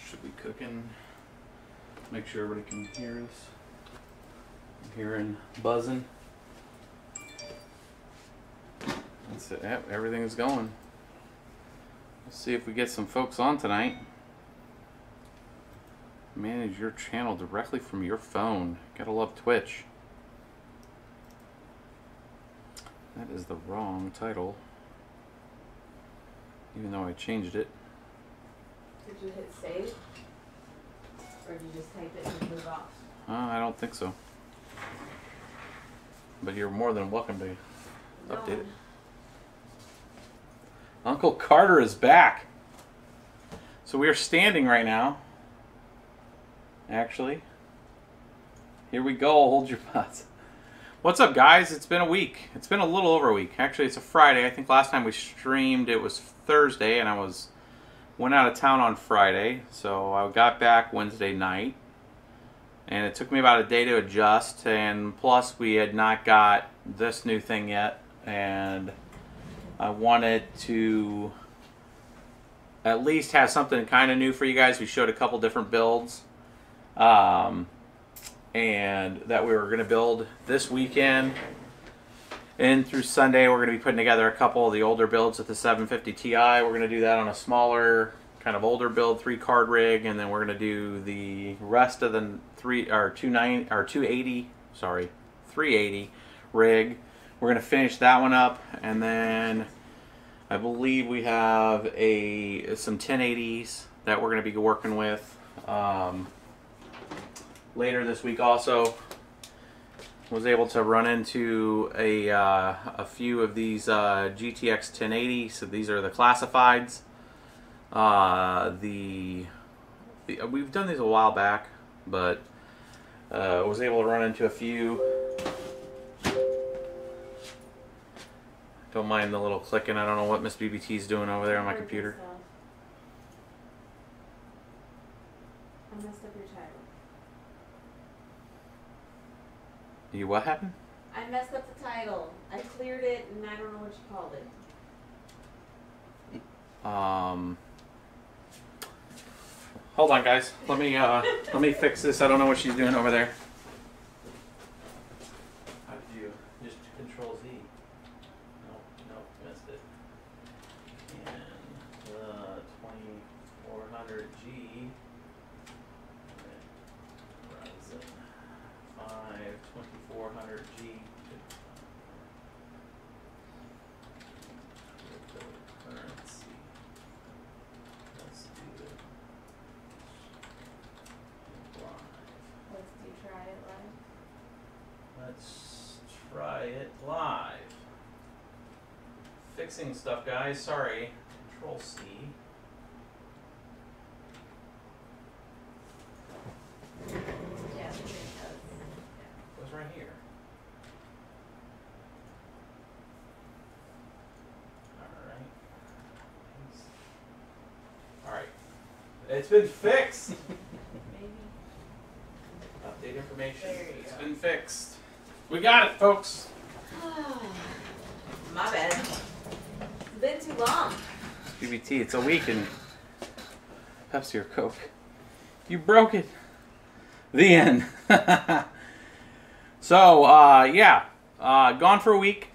Should be cooking. Make sure everybody can hear us. I'm hearing buzzing. That's it. Yep, everything is going. Let's see if we get some folks on tonight. Manage your channel directly from your phone. Gotta love Twitch. That is the wrong title. Even though I changed it. Did you hit save? Or did you just type it and move off? I don't think so. But you're more than welcome to update it. Uncle Carter is back. So we are standing right now. Actually. Here we go. Hold your butts. What's up, guys? It's been a week. It's been a little over a week. Actually, it's a Friday. I think last time we streamed it was Thursday, and I went out of town on Friday. So I got back Wednesday night. And it took me about a day to adjust, and plus we had not got this new thing yet, and I wanted to at least have something kind of new for you guys. We showed a couple different builds, and that we were going to build this weekend, and through Sunday we're going to be putting together a couple of the older builds with the 750 Ti. We're going to do that on a smaller, kind of older build, 3-card rig, and then we're going to do the rest of the 380 rig. We're going to finish that one up, and then I believe we have some 1080s that we're going to be working with later this week. Also, was able to run into a few of these GTX 1080s. So these are the classifieds. We've done these a while back, but was able to run into a few. Don't mind the little clicking. I don't know what Miss BBT is doing over there on my computer. I messed up your title. You what happened? I messed up the title. I cleared it and I don't know what you called it. Hold on, guys. Let me fix this. I don't know what she's doing over there. How did you just Control Z? No, missed it. And the 2400G Ryzen 5 2400G. Currency. Let's do it. Let's try it live. Fixing stuff, guys. Sorry. Control C. Yeah, it Goes right here. All right. It's been fixed. Maybe. Update information. It's been fixed. We got it, folks. My bad. It's been too long. BBT, it's a week and Pepsi or Coke. You broke it. The end. So, yeah. Gone for a week.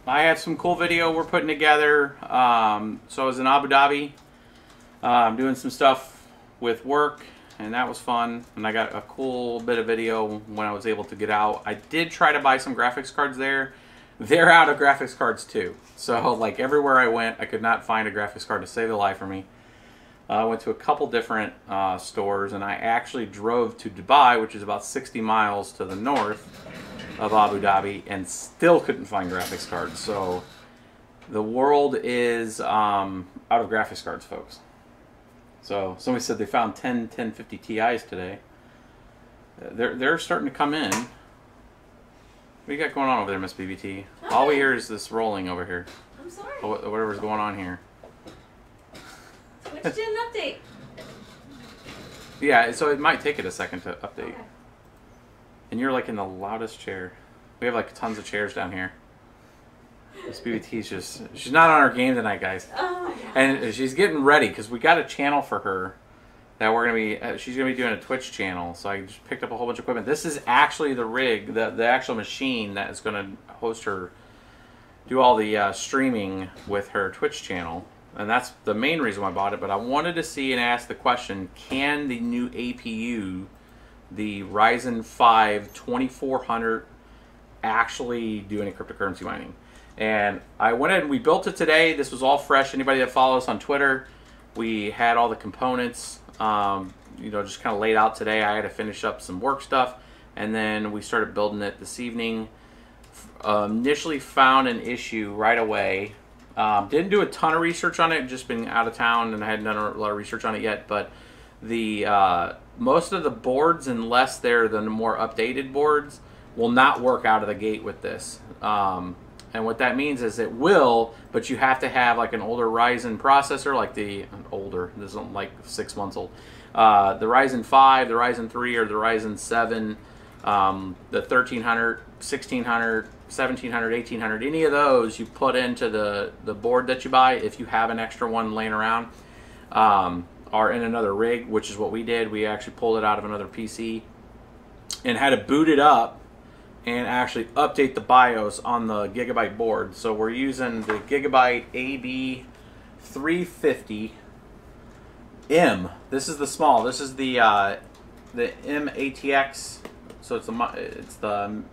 I have some cool video we're putting together. So I was in Abu Dhabi. Doing some stuff with work, and that was fun, and I got a cool bit of video when I was able to get out. I did try to buy some graphics cards there. They're out of graphics cards too, so like everywhere I went I could not find a graphics card to save the life for me. I went to a couple different stores, and I actually drove to Dubai, which is about 60 miles to the north of Abu Dhabi, and still couldn't find graphics cards. So the world is out of graphics cards, folks. So somebody said they found 1050 Ti's today. They're starting to come in. What do you got going on over there, Miss BBT? Hi. All we hear is this rolling over here. I'm sorry. Whatever's going on here. Twitch did an update. Yeah, so it might take it a second to update. Okay. And you're like in the loudest chair. We have like tons of chairs down here. Miss BBT's she's not on her game tonight, guys. Oh my God. And she's getting ready because we got a channel for her that we're gonna be. She's gonna be doing a Twitch channel. So I just picked up a whole bunch of equipment. This is actually the rig, the actual machine that is gonna host her, do all the streaming with her Twitch channel, and that's the main reason why I bought it. But I wanted to see and ask the question: can the new APU, the Ryzen 5 2400, actually do any cryptocurrency mining? And I went ahead and we built it today. This was all fresh. Anybody that follows us on Twitter, we had all the components, you know, just kind of laid out today. I had to finish up some work stuff, and then we started building it this evening. Initially found an issue right away. Didn't do a ton of research on it, just been out of town and I hadn't done a lot of research on it yet. But the most of the boards, unless they're the more updated boards, will not work out of the gate with this. And what that means is it will, but you have to have like an older Ryzen processor, like the older, this isn't like 6 months old. The Ryzen 5, the Ryzen 3, or the Ryzen 7, the 1300, 1600, 1700, 1800, any of those you put into the board that you buy, if you have an extra one laying around, are in another rig, which is what we did. We actually pulled it out of another PC and had to boot it up and actually update the BIOS on the Gigabyte board. So we're using the Gigabyte AB350M. This is the small. This is the M-ATX. So it's the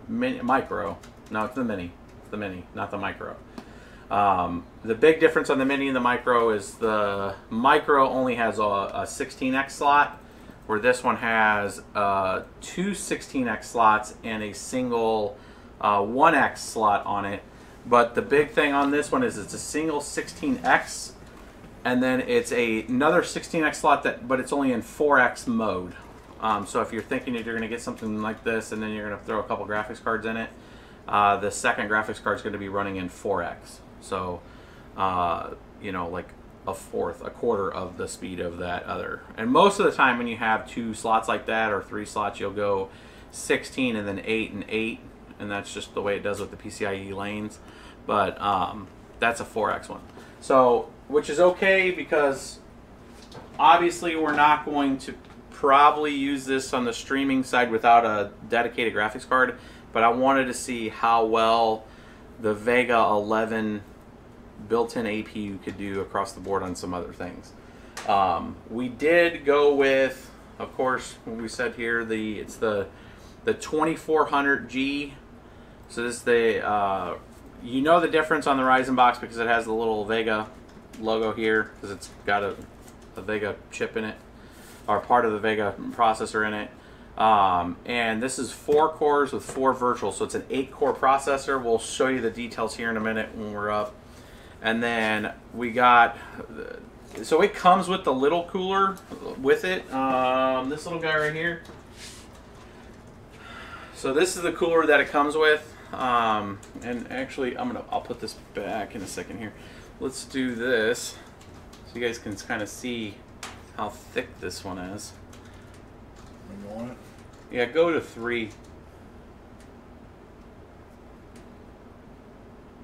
micro. No, it's the mini. It's the mini, not the micro. The big difference on the mini and the micro is the micro only has a 16x slot, where this one has two 16x slots and a single 1x slot on it. But the big thing on this one is it's a single 16x, and then it's another 16x slot, but it's only in 4x mode. So if you're thinking that you're going to get something like this and then you're going to throw a couple graphics cards in it, the second graphics card is going to be running in 4x. So, you know, like a quarter of the speed of that other. And most of the time when you have two slots like that, or three slots, you'll go 16 and then 8 and 8, and that's just the way it does with the PCIe lanes. But that's a 4x one. So, which is okay, because obviously we're not going to probably use this on the streaming side without a dedicated graphics card, but I wanted to see how well the Vega 11 built-in APU could do across the board on some other things. We did go with, of course, when we said here, it's the 2400G. So this is the you know the difference on the Ryzen box because it has the little Vega logo here, because it's got a Vega chip in it, or part of the Vega processor in it. And this is 4 cores with 4 virtual, so it's an 8-core processor. We'll show you the details here in a minute when we're up. And then we got, so it comes with the little cooler with it, this little guy right here. So this is the cooler that it comes with. And actually I'll put this back in a second here. Let's do this so you guys can kind of see how thick this one is. You want it? Yeah, go to 3.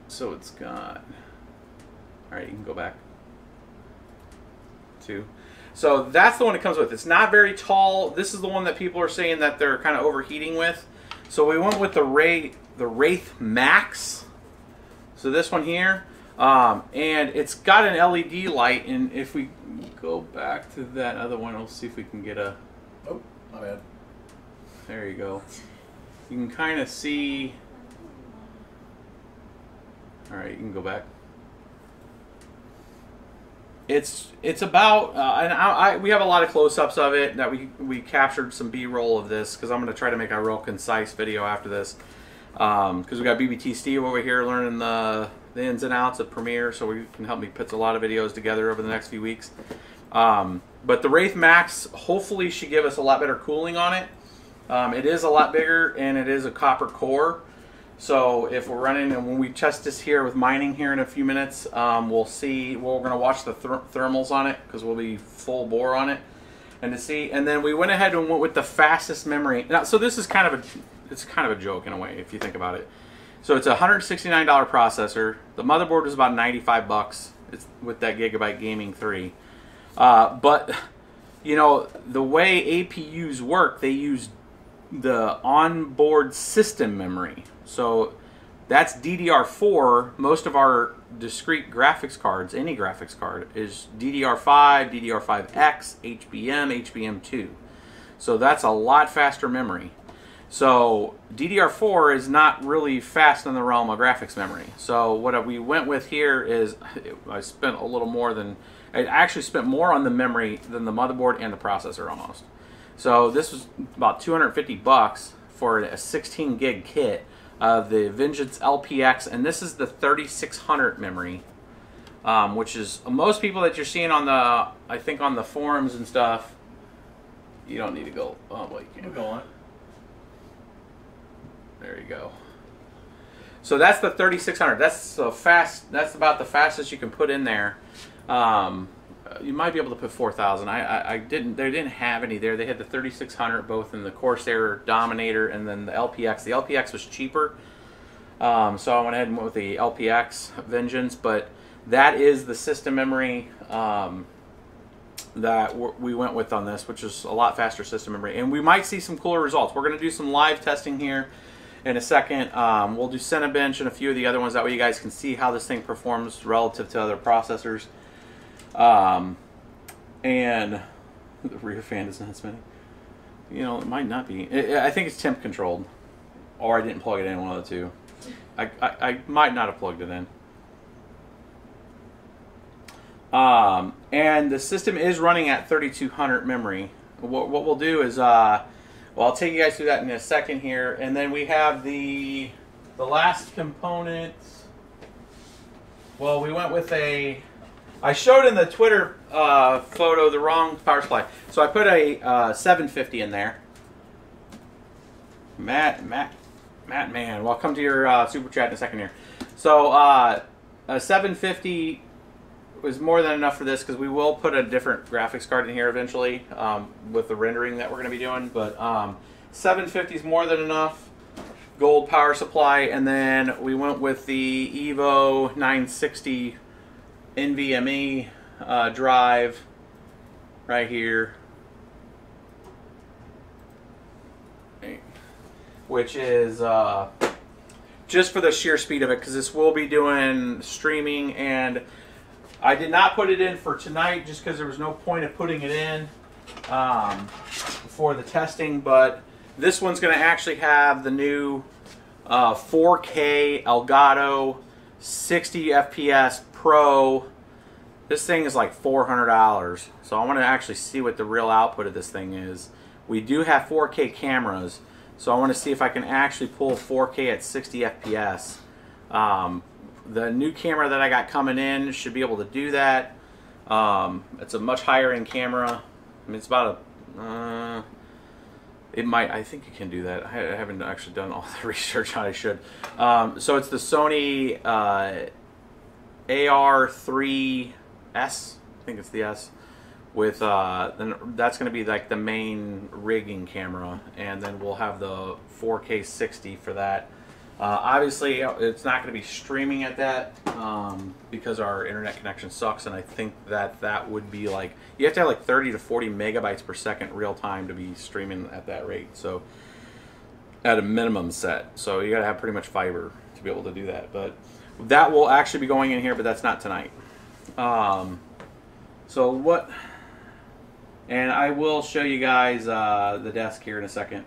So it's got, all right, you can go back. 2. So that's the one it comes with. It's not very tall. This is the one that people are saying that they're kind of overheating with. So we went with the Wraith Max. So this one here, and it's got an LED light. And if we go back to that other one, we'll see if we can get a. Oh, my bad. There you go. You can kind of see. All right, you can go back. It's about, and we have a lot of close-ups of it that we captured some B-roll of this, because I'm going to try to make a real concise video after this, because we got BBT Steve over here learning the ins and outs of Premiere, so we can help me put a lot of videos together over the next few weeks. But the Wraith Max hopefully should give us a lot better cooling on it. It is a lot bigger, and it is a copper core. So if we're running, and when we test this here with mining here in a few minutes, we'll see. We're going to watch the thermals on it, because we'll be full bore on it, and to see. And then we went ahead and went with the fastest memory. Now, so this is kind of a joke in a way if you think about it. So it's a $169 processor. The motherboard was about $95. It's with that Gigabyte Gaming 3. But you know, the way APUs work, they use the onboard system memory. So that's DDR4. Most of our discrete graphics cards, any graphics card, is DDR5, DDR5X, HBM, HBM2. So that's a lot faster memory. So DDR4 is not really fast in the realm of graphics memory. So what we went with here is, I spent a little more than, I actually spent more on the memory than the motherboard and the processor almost. So this was about 250 bucks for a 16 gig kit of the Vengeance LPX, and this is the 3600 memory, which is most people that you're seeing on the, I think on the forums and stuff. You don't need to go. Oh, well, you can't go on. There you go. So that's the 3600. That's so fast. That's about the fastest you can put in there. You might be able to put 4000. I didn't. They didn't have any there. They had the 3600 both in the Corsair Dominator and then the LPX. The LPX was cheaper, so I went ahead and went with the LPX Vengeance. But that is the system memory that we went with on this, which is a lot faster system memory. And we might see some cooler results. We're going to do some live testing here in a second. We'll do Cinebench and a few of the other ones. That way you guys can see how this thing performs relative to other processors. And the rear fan is not spinning. You know, it might not be. I think it's temp controlled. Or I didn't plug it in, one of the two. I might not have plugged it in. And the system is running at 3200 memory. What we'll do is, well, I'll take you guys through that in a second here, and then we have the last component. Well, we went with a, I showed in the Twitter photo the wrong power supply, so I put a 750 in there. Matt, man, well, I'll come to your super chat in a second here. So a 750 was more than enough for this, because we will put a different graphics card in here eventually with the rendering that we're going to be doing. But 750 is more than enough. Gold power supply, and then we went with the Evo 960 NVMe drive right here, which is just for the sheer speed of it, because this will be doing streaming. And I did not put it in for tonight just because there was no point of putting it in for the testing, but this one's going to actually have the new 4K Elgato 60 FPS Pro. This thing is like $400, so I want to actually see what the real output of this thing is. We do have 4K cameras, so I want to see if I can actually pull 4K at 60 FPS. The new camera that I got coming in should be able to do that. It's a much higher end camera. I mean, it's about a, it might, I think it can do that. I haven't actually done all the research on it. I should. So it's the Sony AR3S, I think it's the S, with, then that's going to be like the main rigging camera, and then we'll have the 4K 60 for that. Obviously, it's not going to be streaming at that because our internet connection sucks, and I think that would be like, you have to have like 30 to 40 megabytes per second real time to be streaming at that rate. So at a minimum set, so you got to have pretty much fiber to be able to do that. But that will actually be going in here, but that's not tonight. So what? And I will show you guys the desk here in a second.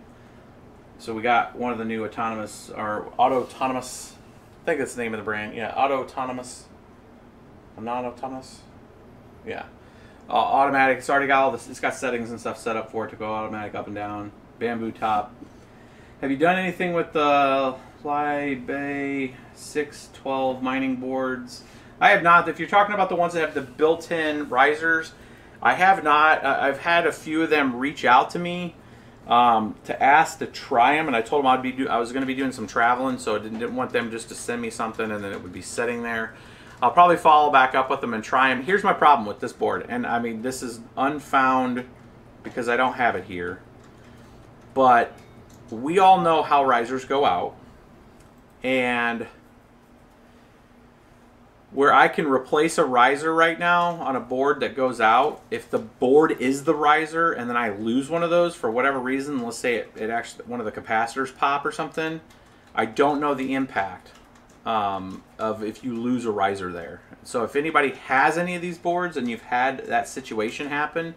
So we got one of the new autonomous, or auto-autonomous, I think that's the name of the brand. Yeah, auto-autonomous, non-autonomous. Yeah, automatic. It's already got all this. It's got settings and stuff set up for it to go automatic up and down. Bamboo top. Have you done anything with the Lai Bai 612 mining boards? I have not. If you're talking about the ones that have the built-in risers, I have not. I've had a few of them reach out to me to ask to try them, and I told them I was going to be doing some traveling, so I didn't want them just to send me something and then it would be sitting there. I'll probably follow back up with them and try them. Here's my problem with this board, and I mean, this is unfound because I don't have it here, but we all know how risers go out, and where I can replace a riser right now on a board that goes out. If the board is the riser and then I lose one of those for whatever reason, let's say it actually, one of the capacitors pop or something, I don't know the impact of if you lose a riser there. So if anybody has any of these boards and you've had that situation happen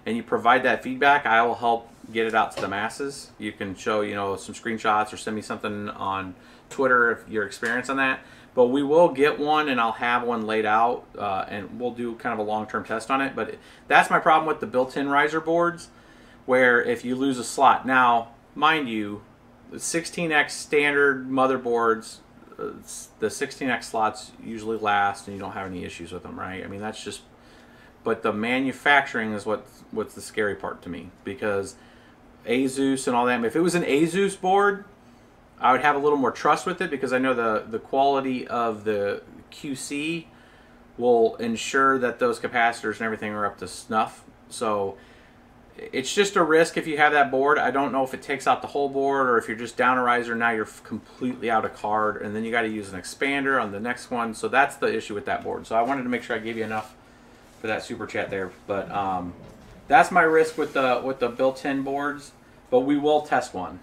and you provide that feedback, I will help get it out to the masses. You can show, you know, some screenshots or send me something on Twitter if your experience on that. But we will get one, and I'll have one laid out, and we'll do kind of a long-term test on it. But that's my problem with the built-in riser boards, where if you lose a slot. Now, mind you, the 16X standard motherboards, the 16X slots usually last, and you don't have any issues with them, right? I mean, that's just... But the manufacturing is what's the scary part to me, because Asus and all that, if it was an Asus board, I would have a little more trust with it, because I know the quality of the QC will ensure that those capacitors and everything are up to snuff. So it's just a risk if you have that board. I don't know if it takes out the whole board, or if you're just down a riser, now you're completely out of card, and then you got to use an expander on the next one. So that's the issue with that board. So I wanted to make sure I gave you enough for that super chat there. But that's my risk with the built-in boards. But we will test one.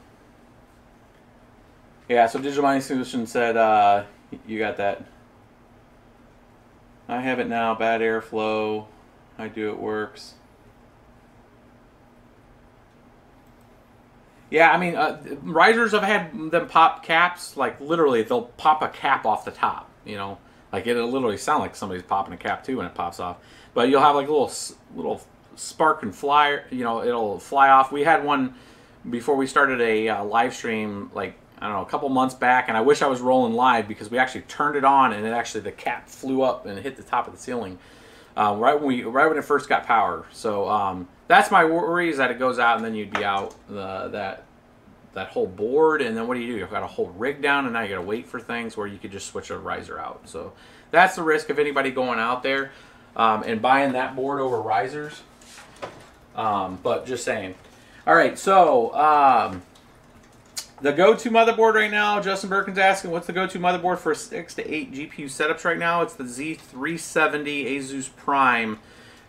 Yeah, so Digital Mining Solutions said, you got that. I have it now, bad airflow. I do, it works. Yeah, I mean, risers, have had them pop caps, like literally they'll pop a cap off the top, you know. Like it'll literally sound like somebody's popping a cap too when it pops off. But you'll have like a little spark and fly, you know, it'll fly off. We had one before we started a live stream, like, I don't know, a couple months back, and I wish I was rolling live, because we actually turned it on and it actually, the cap flew up and hit the top of the ceiling right when it first got power. So that's my worry, is that it goes out and then you'd be out that whole board, and then what do? You've got a whole rig down, and now you got to wait for things where you could just switch a riser out. So that's the risk of anybody going out there and buying that board over risers. But just saying. All right, so the go-to motherboard right now, Justin Birkin's asking, what's the go-to motherboard for 6 to 8 GPU setups right now? It's the Z370 Asus Prime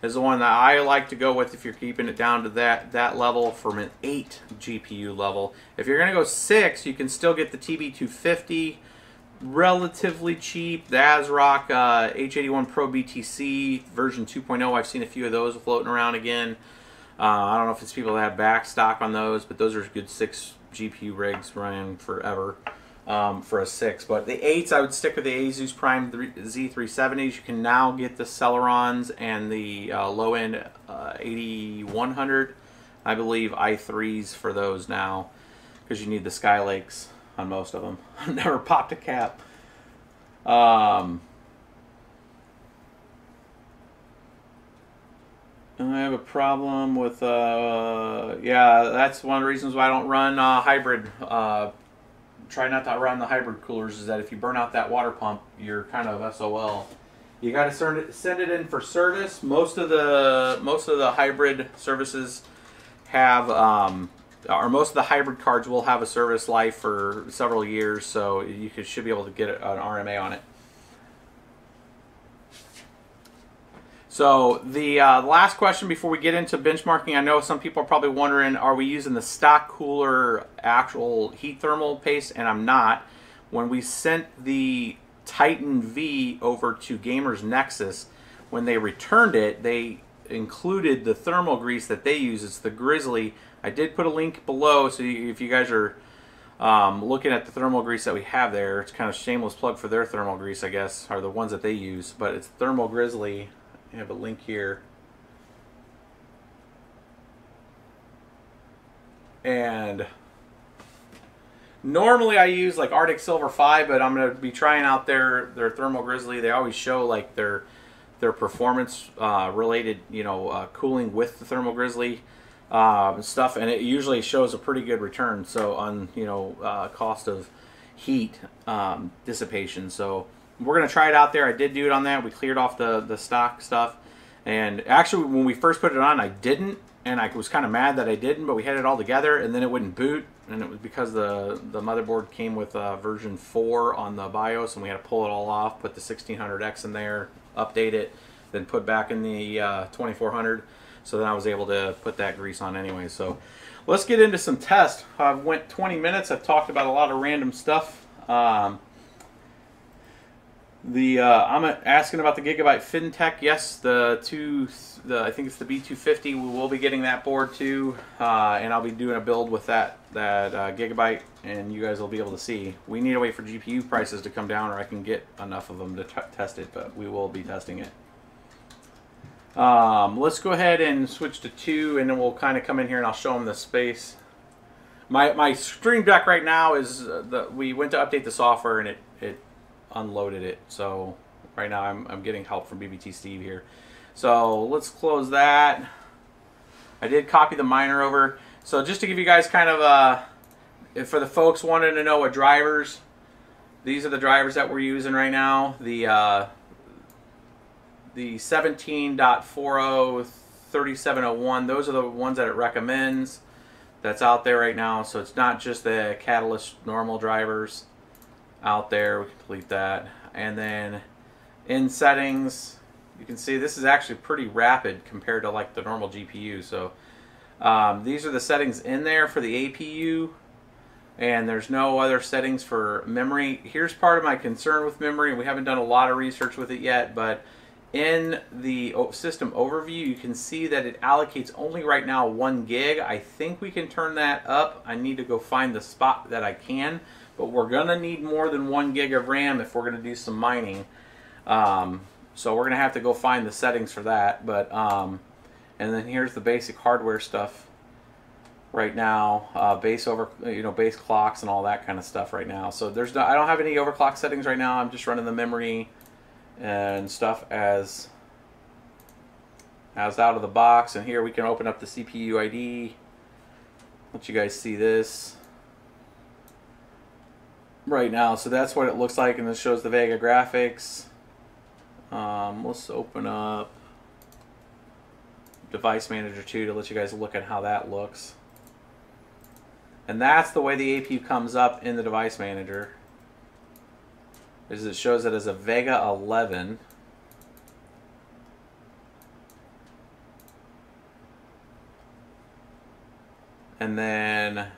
is the one that I like to go with if you're keeping it down to that level from an 8 GPU level. If you're going to go 6, you can still get the TB250, relatively cheap. The ASRock H81 Pro BTC version 2.0, I've seen a few of those floating around again. I don't know if it's people that have back stock on those, but those are good 6 GPU rigs running forever for a 6. But the 8s, I would stick with the Asus Prime Z370s. You can now get the Celerons and the low-end 8100, I believe, i3s for those now, because you need the Skylakes on most of them. I've never popped a cap. I have a problem with, yeah, that's one of the reasons why I don't run hybrid. Try not to run the hybrid coolers, is that if you burn out that water pump, you're kind of SOL. You got to send it in for service. Most of the hybrid services have, or most of the hybrid cards will have a service life for several years, so you should be able to get an RMA on it. So the last question before we get into benchmarking, I know some people are probably wondering, are we using the stock cooler actual heat thermal paste? And I'm not. When we sent the Titan V over to Gamers Nexus, when they returned it, they included the thermal grease that they use. It's the Grizzly. I did put a link below, so if you guys are looking at the thermal grease that we have there, it's kind of a shameless plug for their thermal grease, I guess, are the ones that they use. But it's Thermal Grizzly. I have a link here. And normally I use like Arctic Silver 5, but I'm going to be trying out their Thermal Grizzly. They always show like their performance related, you know, cooling with the Thermal Grizzly stuff, and it usually shows a pretty good return. So on, you know, cost of heat dissipation. So we're going to try it out there. I did do it on that. We cleared off the stock stuff. And actually, when we first put it on, I didn't. And I was kind of mad that I didn't, but we had it all together, and then it wouldn't boot. and it was because the motherboard came with version 4 on the BIOS, and we had to pull it all off, put the 1600X in there, update it, then put back in the 2400. So then I was able to put that grease on anyway. So let's get into some tests. I've went 20 minutes. I've talked about a lot of random stuff. I'm asking about the Gigabyte FinTech. Yes, I think it's the B250. We will be getting that board too, and I'll be doing a build with that Gigabyte, and you guys will be able to see. We need to wait for GPU prices to come down, or I can get enough of them to test it, but we will be testing it. Let's go ahead and switch to 2, and then we'll kind of come in here and I'll show them the space. My Stream Deck right now is we went to update the software and it unloaded it. So right now I'm getting help from BBT Steve here. So let's close that. I did copy the miner over. So just to give you guys kind of for the folks wanting to know what drivers, these are the drivers that we're using right now. The 17.40 3701, those are the ones that it recommends that's out there right now. So it's not just the Catalyst normal drivers out there. We can delete that. And then in settings, you can see this is actually pretty rapid compared to like the normal GPU. So these are the settings in there for the APU, and there's no other settings for memory. Here's part of my concern with memory, and we haven't done a lot of research with it yet, but in the system overview, you can see that it allocates only right now 1 gig. I think we can turn that up. I need to go find the spot that I can, but we're gonna need more than 1 gig of RAM if we're gonna do some mining. So we're gonna have to go find the settings for that. But and then here's the basic hardware stuff right now, base clocks and all that kind of stuff right now. So I don't have any overclock settings right now. I'm just running the memory and stuff as out of the box. And here we can open up the CPU ID, let you guys see this right now. So that's what it looks like, and this shows the Vega graphics. Let's open up Device Manager 2 to let you guys look at how that looks. And that's the way the APU comes up in the Device Manager. Is it shows it as a Vega 11. And then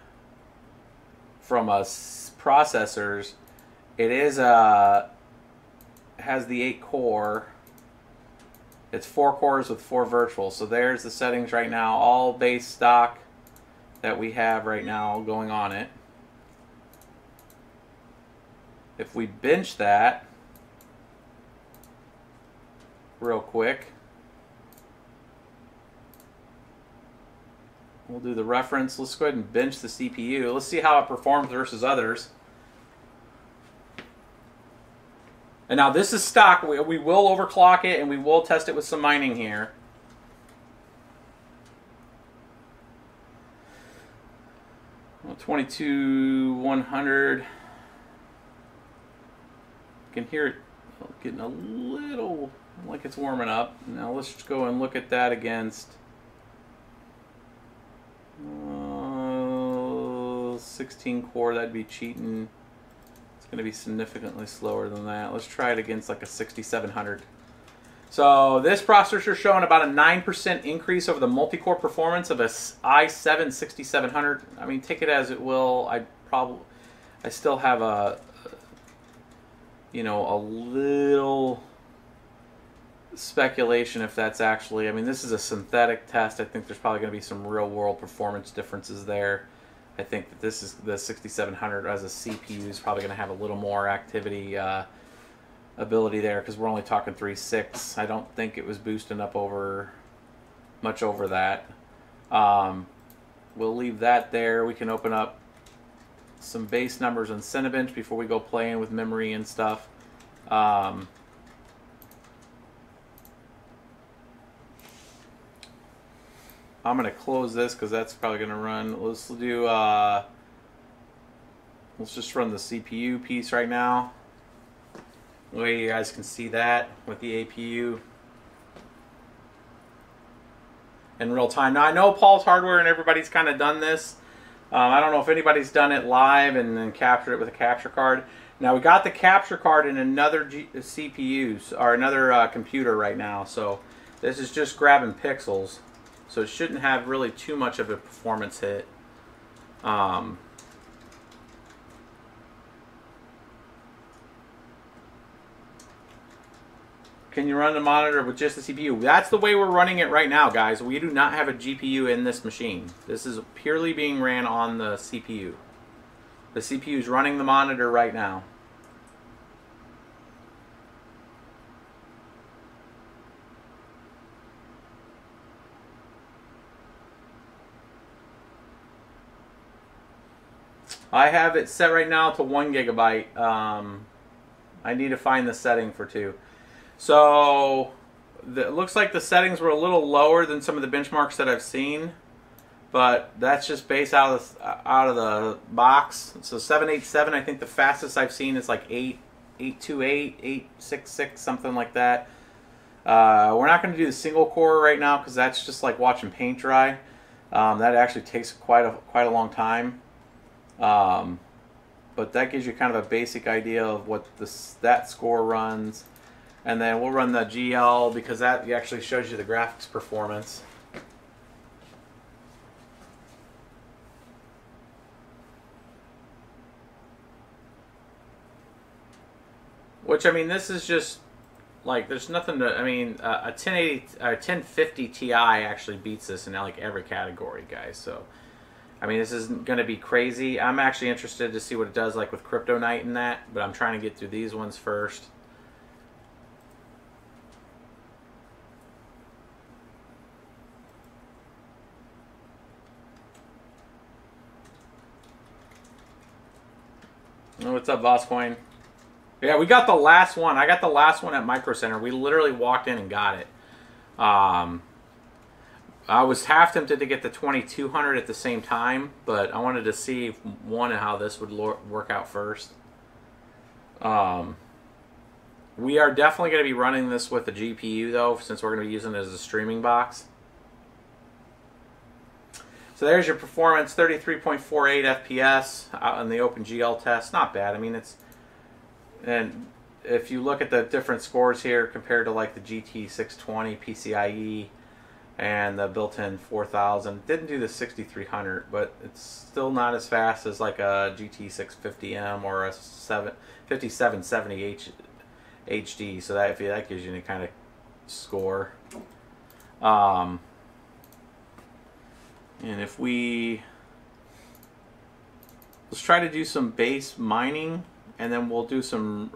from processors, it is has the 8 core. It's 4 cores with 4 virtual. So there's the settings right now, all base stock that we have right now going on it. If we bench that real quick, we'll do the reference. Let's go ahead and bench the CPU. Let's see how it performs versus others. And now this is stock. We will overclock it, and we will test it with some mining here. Well, 22,100. You can hear it getting a little like it's warming up. Now let's just go and look at that against 16 core. That'd be cheating. It's going to be significantly slower than that. Let's try it against like a 6700. So this processor is showing about a 9% increase over the multi-core performance of a i7 6700. I mean, take it as it will. I still have a little speculation if that's actually, I mean, this is a synthetic test. I think there's probably going to be some real world performance differences there. I think that this is the 6700 as a CPU is probably going to have a little more activity ability there, because we're only talking 3.6. I don't think it was boosting up much over that. We'll leave that there. We can open up some base numbers on Cinebench before we go playing with memory and stuff. I'm going to close this because that's probably going to run. Let's do, let's just run the CPU piece right now. The way you guys can see that with the APU in real time. Now I know Paul's Hardware and everybody's kind of done this, I don't know if anybody's done it live and then captured it with a capture card. Now we got the capture card in another CPU or another computer right now, so this is just grabbing pixels, so it shouldn't have really too much of a performance hit. Can you run the monitor with just the CPU? That's the way we're running it right now, guys. We do not have a GPU in this machine. This is purely being ran on the CPU. The CPU is running the monitor right now. I have it set right now to 1 gigabyte. I need to find the setting for 2. So it looks like the settings were a little lower than some of the benchmarks that I've seen, but that's just based out of the box. So 787, I think the fastest I've seen is like 828, 866, something like that. We're not going to do the single core right now because that's just like watching paint dry. That actually takes quite a long time. But that gives you kind of a basic idea of what that score runs. And then we'll run the GL because that actually shows you the graphics performance. Which, I mean, this is just like, there's nothing to, I mean, a 1050 Ti actually beats this in like every category, guys. So, I mean, this isn't going to be crazy. I'm actually interested to see what it does like with Crypto Night and that, but I'm trying to get through these ones first. What's up, Zcoin? Yeah, we got the last one. I got the last one at Micro Center. We literally walked in and got it. I was half tempted to get the 2200 at the same time, but I wanted to see one and how this would work out first. We are definitely going to be running this with the GPU though, since we're going to be using it as a streaming box. So there's your performance, 33.48 FPS out in the OpenGL test. Not bad. I mean, and if you look at the different scores here compared to like the GT620 PCIe and the built-in 4000, didn't do the 6300, but it's still not as fast as like a GT650M or a 5770 HD. So that gives you any kind of score. And if let's try to do some base mining, and then we'll do some,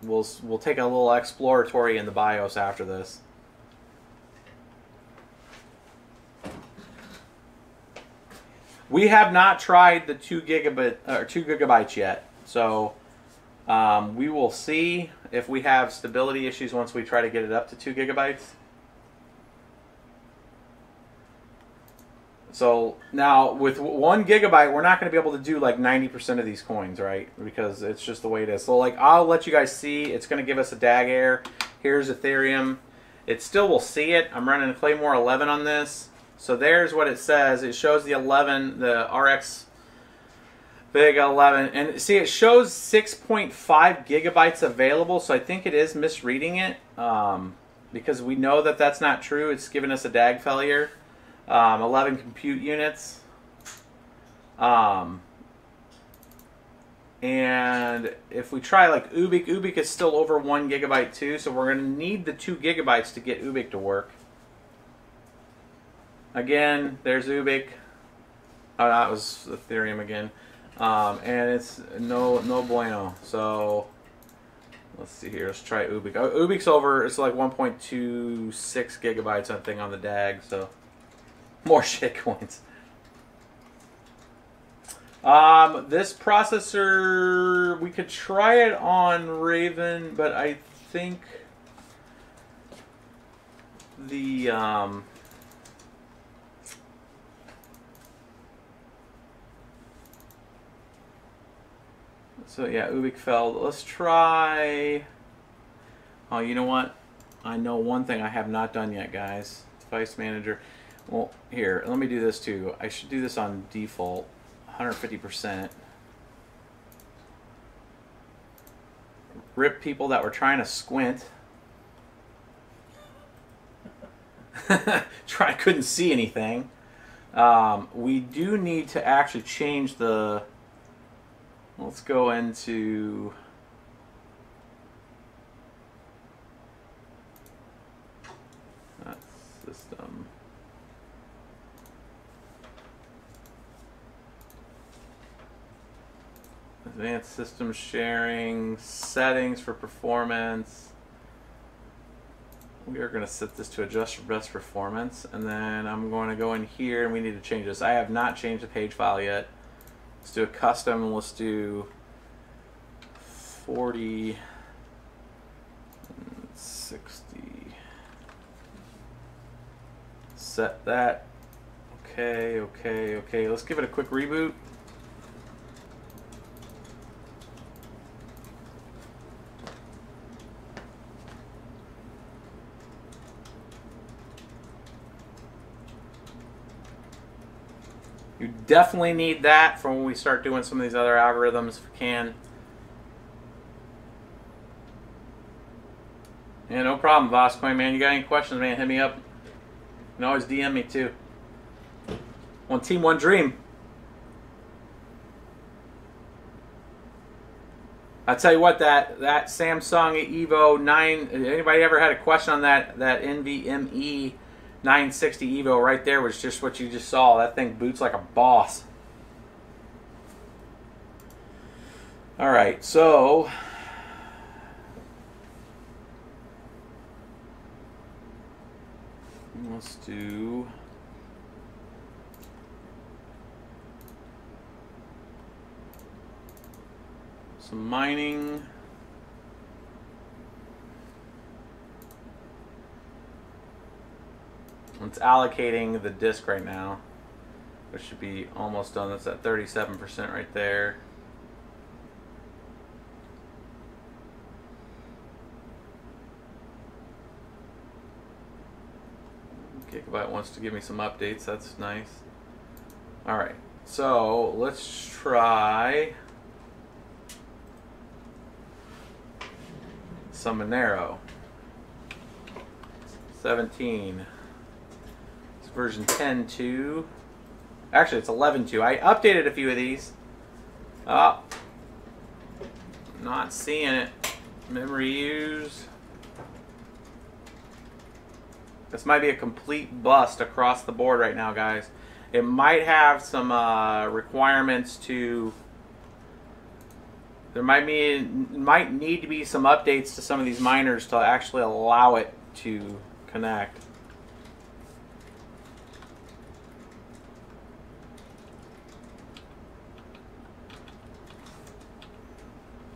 we'll take a little exploratory in the BIOS after this. We have not tried the 2 gigabytes yet, so we will see if we have stability issues once we try to get it up to 2 gigabytes. So now with 1 gigabyte, we're not going to be able to do like 90% of these coins, right? Because it's just the way it is. So like, I'll let you guys see. It's going to give us a DAG error. Here's Ethereum. It still will see it. I'm running a Claymore 11 on this. So there's what it says. It shows the 11, the RX Vega 11. And see, it shows 6.5 gigabytes available. So I think it is misreading it because we know that that's not true. It's giving us a DAG failure. 11 compute units. And if we try like UBIQ is still over 1 gigabyte too, so we're going to need the 2 gigabytes to get UBIQ to work. Again, there's UBIQ. Oh, that was Ethereum again. And it's no bueno. So let's see here. Let's try UBIQ. Oh, UBIQ's over. It's like 1.26 gigabytes, I think, on the DAG. So more shit coins. This processor, we could try it on Raven, but I think the so yeah, UBIQ failed. Let's try. Oh, you know what? I know one thing I have not done yet, guys. Device manager. Well, here, let me do this too. I should do this on default, 150%. Rip people that were trying to squint. Couldn't see anything. We do need to actually change the... Let's go into... System. Advanced system sharing, settings for performance. We are going to set this to adjust for best performance, and then I'm going to go in here and we need to change this. I have not changed the page file yet. Let's do a custom and let's do 40 and 60. Set that. Okay, okay, okay. Let's give it a quick reboot. You definitely need that for when we start doing some of these other algorithms if we can. Yeah, no problem, Zcoin, man. You got any questions, man, hit me up. You can always DM me too. One team, one dream. I tell you what, that Samsung Evo 9. Anybody ever had a question on that NVMe 960 Evo right there? Was just what you just saw. That thing boots like a boss. All right, so let's do some mining. It's allocating the disk right now, which should be almost done. That's at 37% right there. Gigabyte wants to give me some updates. That's nice. All right, so let's try some Monero. 17. It's version 10.2. Actually, it's 11.2. I updated a few of these. Oh, not seeing it. Memory use. This might be a complete bust across the board right now, guys. It might have some requirements to... There might need to be some updates to some of these miners to actually allow it to connect.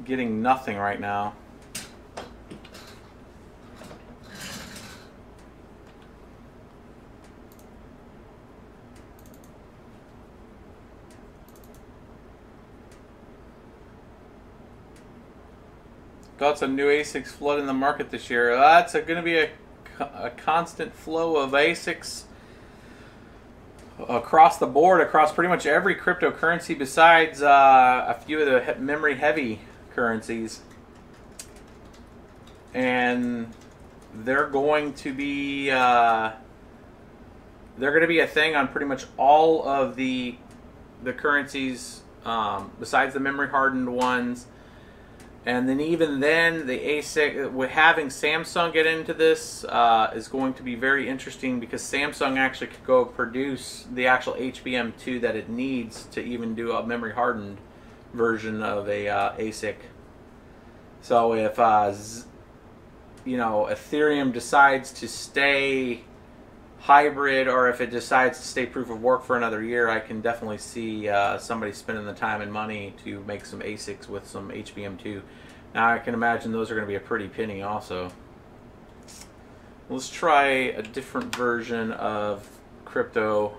Getting nothing right now. Got some new ASICs flooding the market this year. That's going to be a constant flow of ASICs across the board, across pretty much every cryptocurrency besides a few of the memory-heavy currencies. And they're going to be a thing on pretty much all of the currencies besides the memory-hardened ones. And then even then, the ASIC, with having Samsung get into this is going to be very interesting because Samsung actually could go produce the actual HBM2 that it needs to even do a memory hardened version of a ASIC. So if you know, Ethereum decides to stay hybrid, or if it decides to stay proof of work for another year, I can definitely see somebody spending the time and money to make some ASICs with some HBM2. Now I can imagine those are going to be a pretty penny also. Let's try a different version of crypto.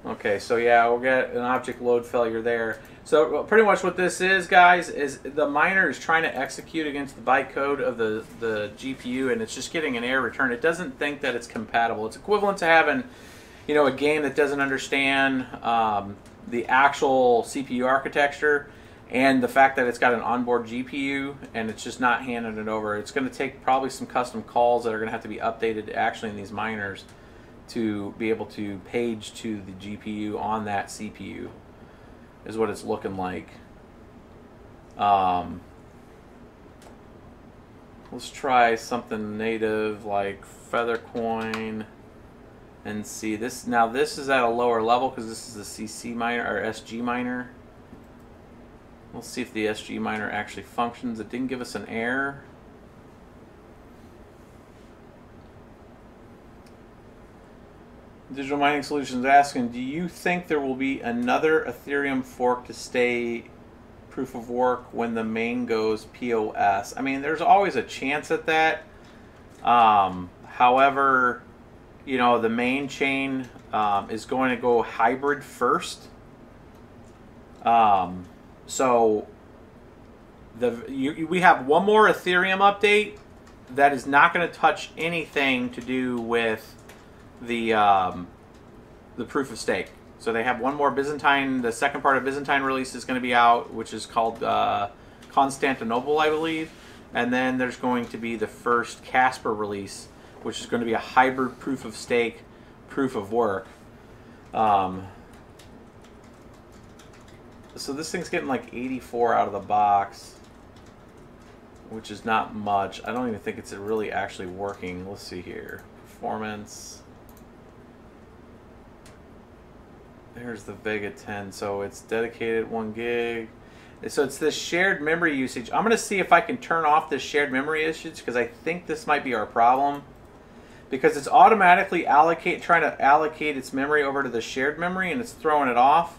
Okay, so yeah, we'll get an object load failure there. So pretty much what this is, guys, is the miner is trying to execute against the bytecode of the GPU, and it's just getting an error return. It doesn't think that it's compatible. It's equivalent to having, you know, a game that doesn't understand the actual CPU architecture and the fact that it's got an onboard GPU, and it's just not handing it over. It's going to take probably some custom calls that are going to have to be updated actually in these miners to be able to page to the GPU on that CPU. Is what it's looking like. Let's try something native like Feathercoin and see this. Now this is at a lower level because this is a CC miner or SG miner. We'll see if the SG miner actually functions. It didn't give us an error. Digital Mining Solutions asking, do you think there will be another Ethereum fork to stay proof of work when the main goes POS? I mean, there's always a chance at that. However, you know, the main chain is going to go hybrid first. So we have one more Ethereum update that is not going to touch anything to do with the proof of stake. So they have one more Byzantine. The second part of Byzantine release is going to be out, which is called Constantinople, I believe. And then there's going to be the first Casper release, which is going to be a hybrid proof of stake, proof of work. So this thing's getting like 84 out of the box, which is not much. I don't even think it's really actually working. Let's see here. Performance. There's the Vega 10. So it's dedicated 1 gig. So it's this shared memory usage. I'm going to see if I can turn off this shared memory usage because I think this might be our problem. Because it's automatically trying to allocate its memory over to the shared memory and it's throwing it off.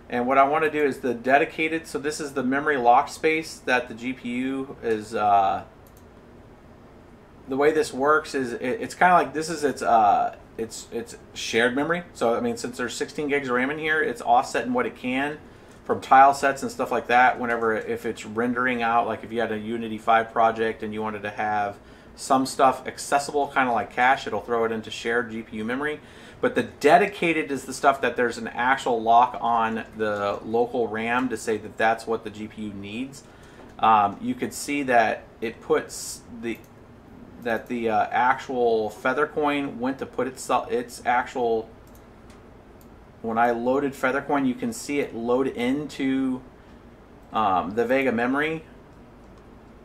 And what I want to do is the dedicated, so this is the memory lock space that the GPU is, the way this works is it's kind of like this is its shared memory. So I mean, since there's 16 gigs of RAM in here, it's offsetting what it can from tile sets and stuff like that whenever, if it's rendering out, like if you had a Unity 5 project and you wanted to have some stuff accessible, kind of like cache, it'll throw it into shared GPU memory. But the dedicated is the stuff that there's an actual lock on the local RAM to say that that's what the GPU needs. You could see that it puts the actual Feathercoin went to put its actual. When I loaded Feathercoin, you can see it load into the Vega memory,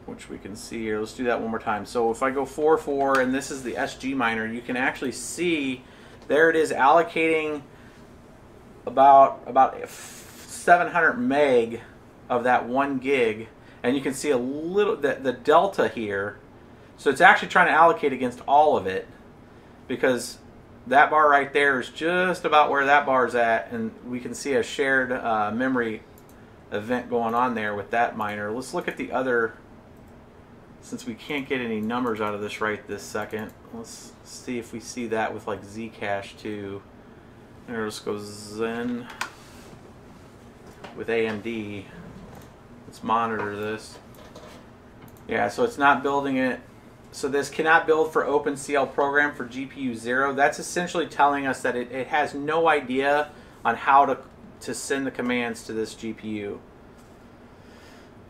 which we can see here. Let's do that one more time. So if I go 4.4 and this is the SG miner, you can actually see there it is allocating about 700 meg of that 1 gig, and you can see a little the delta here. So it's actually trying to allocate against all of it because that bar right there is just about where that bar is at, and we can see a shared memory event going on there with that miner. Let's look at the other. Since we can't get any numbers out of this right this second, let's see if we see that with like Zcash too. There, let's go Zen with AMD. Let's monitor this. Yeah, so it's not building it. So this cannot build for OpenCL program for GPU 0. That's essentially telling us that it has no idea on how to send the commands to this GPU.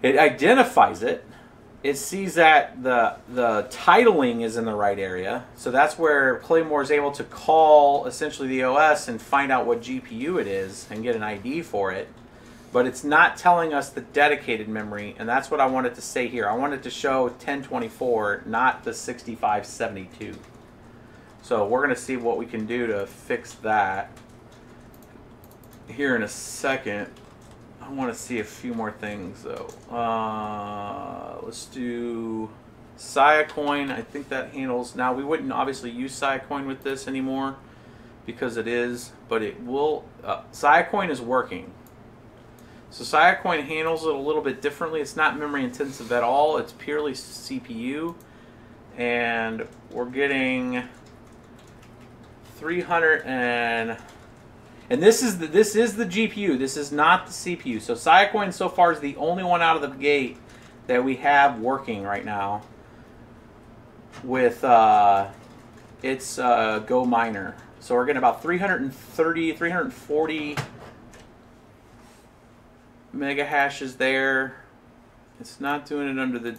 It identifies it. It sees that the titling is in the right area, so that's where Claymore is able to call essentially the OS and find out what GPU it is and get an ID for it. But it's not telling us the dedicated memory, and that's what I wanted to say here. I wanted to show 1024, not the 6572. So we're going to see what we can do to fix that here in a second. I want to see a few more things though. Let's do Siacoin. I think that handles. Now we wouldn't obviously use Siacoin with this anymore because it is, but it will. Siacoin is working. So Siacoin handles it a little bit differently. It's not memory intensive at all. It's purely CPU, and we're getting 300 and And this is the GPU. This is not the CPU. So Siacoin so far is the only one out of the gate that we have working right now with its Go miner. So we're getting about 330, 340 mega hashes there. It's not doing it under the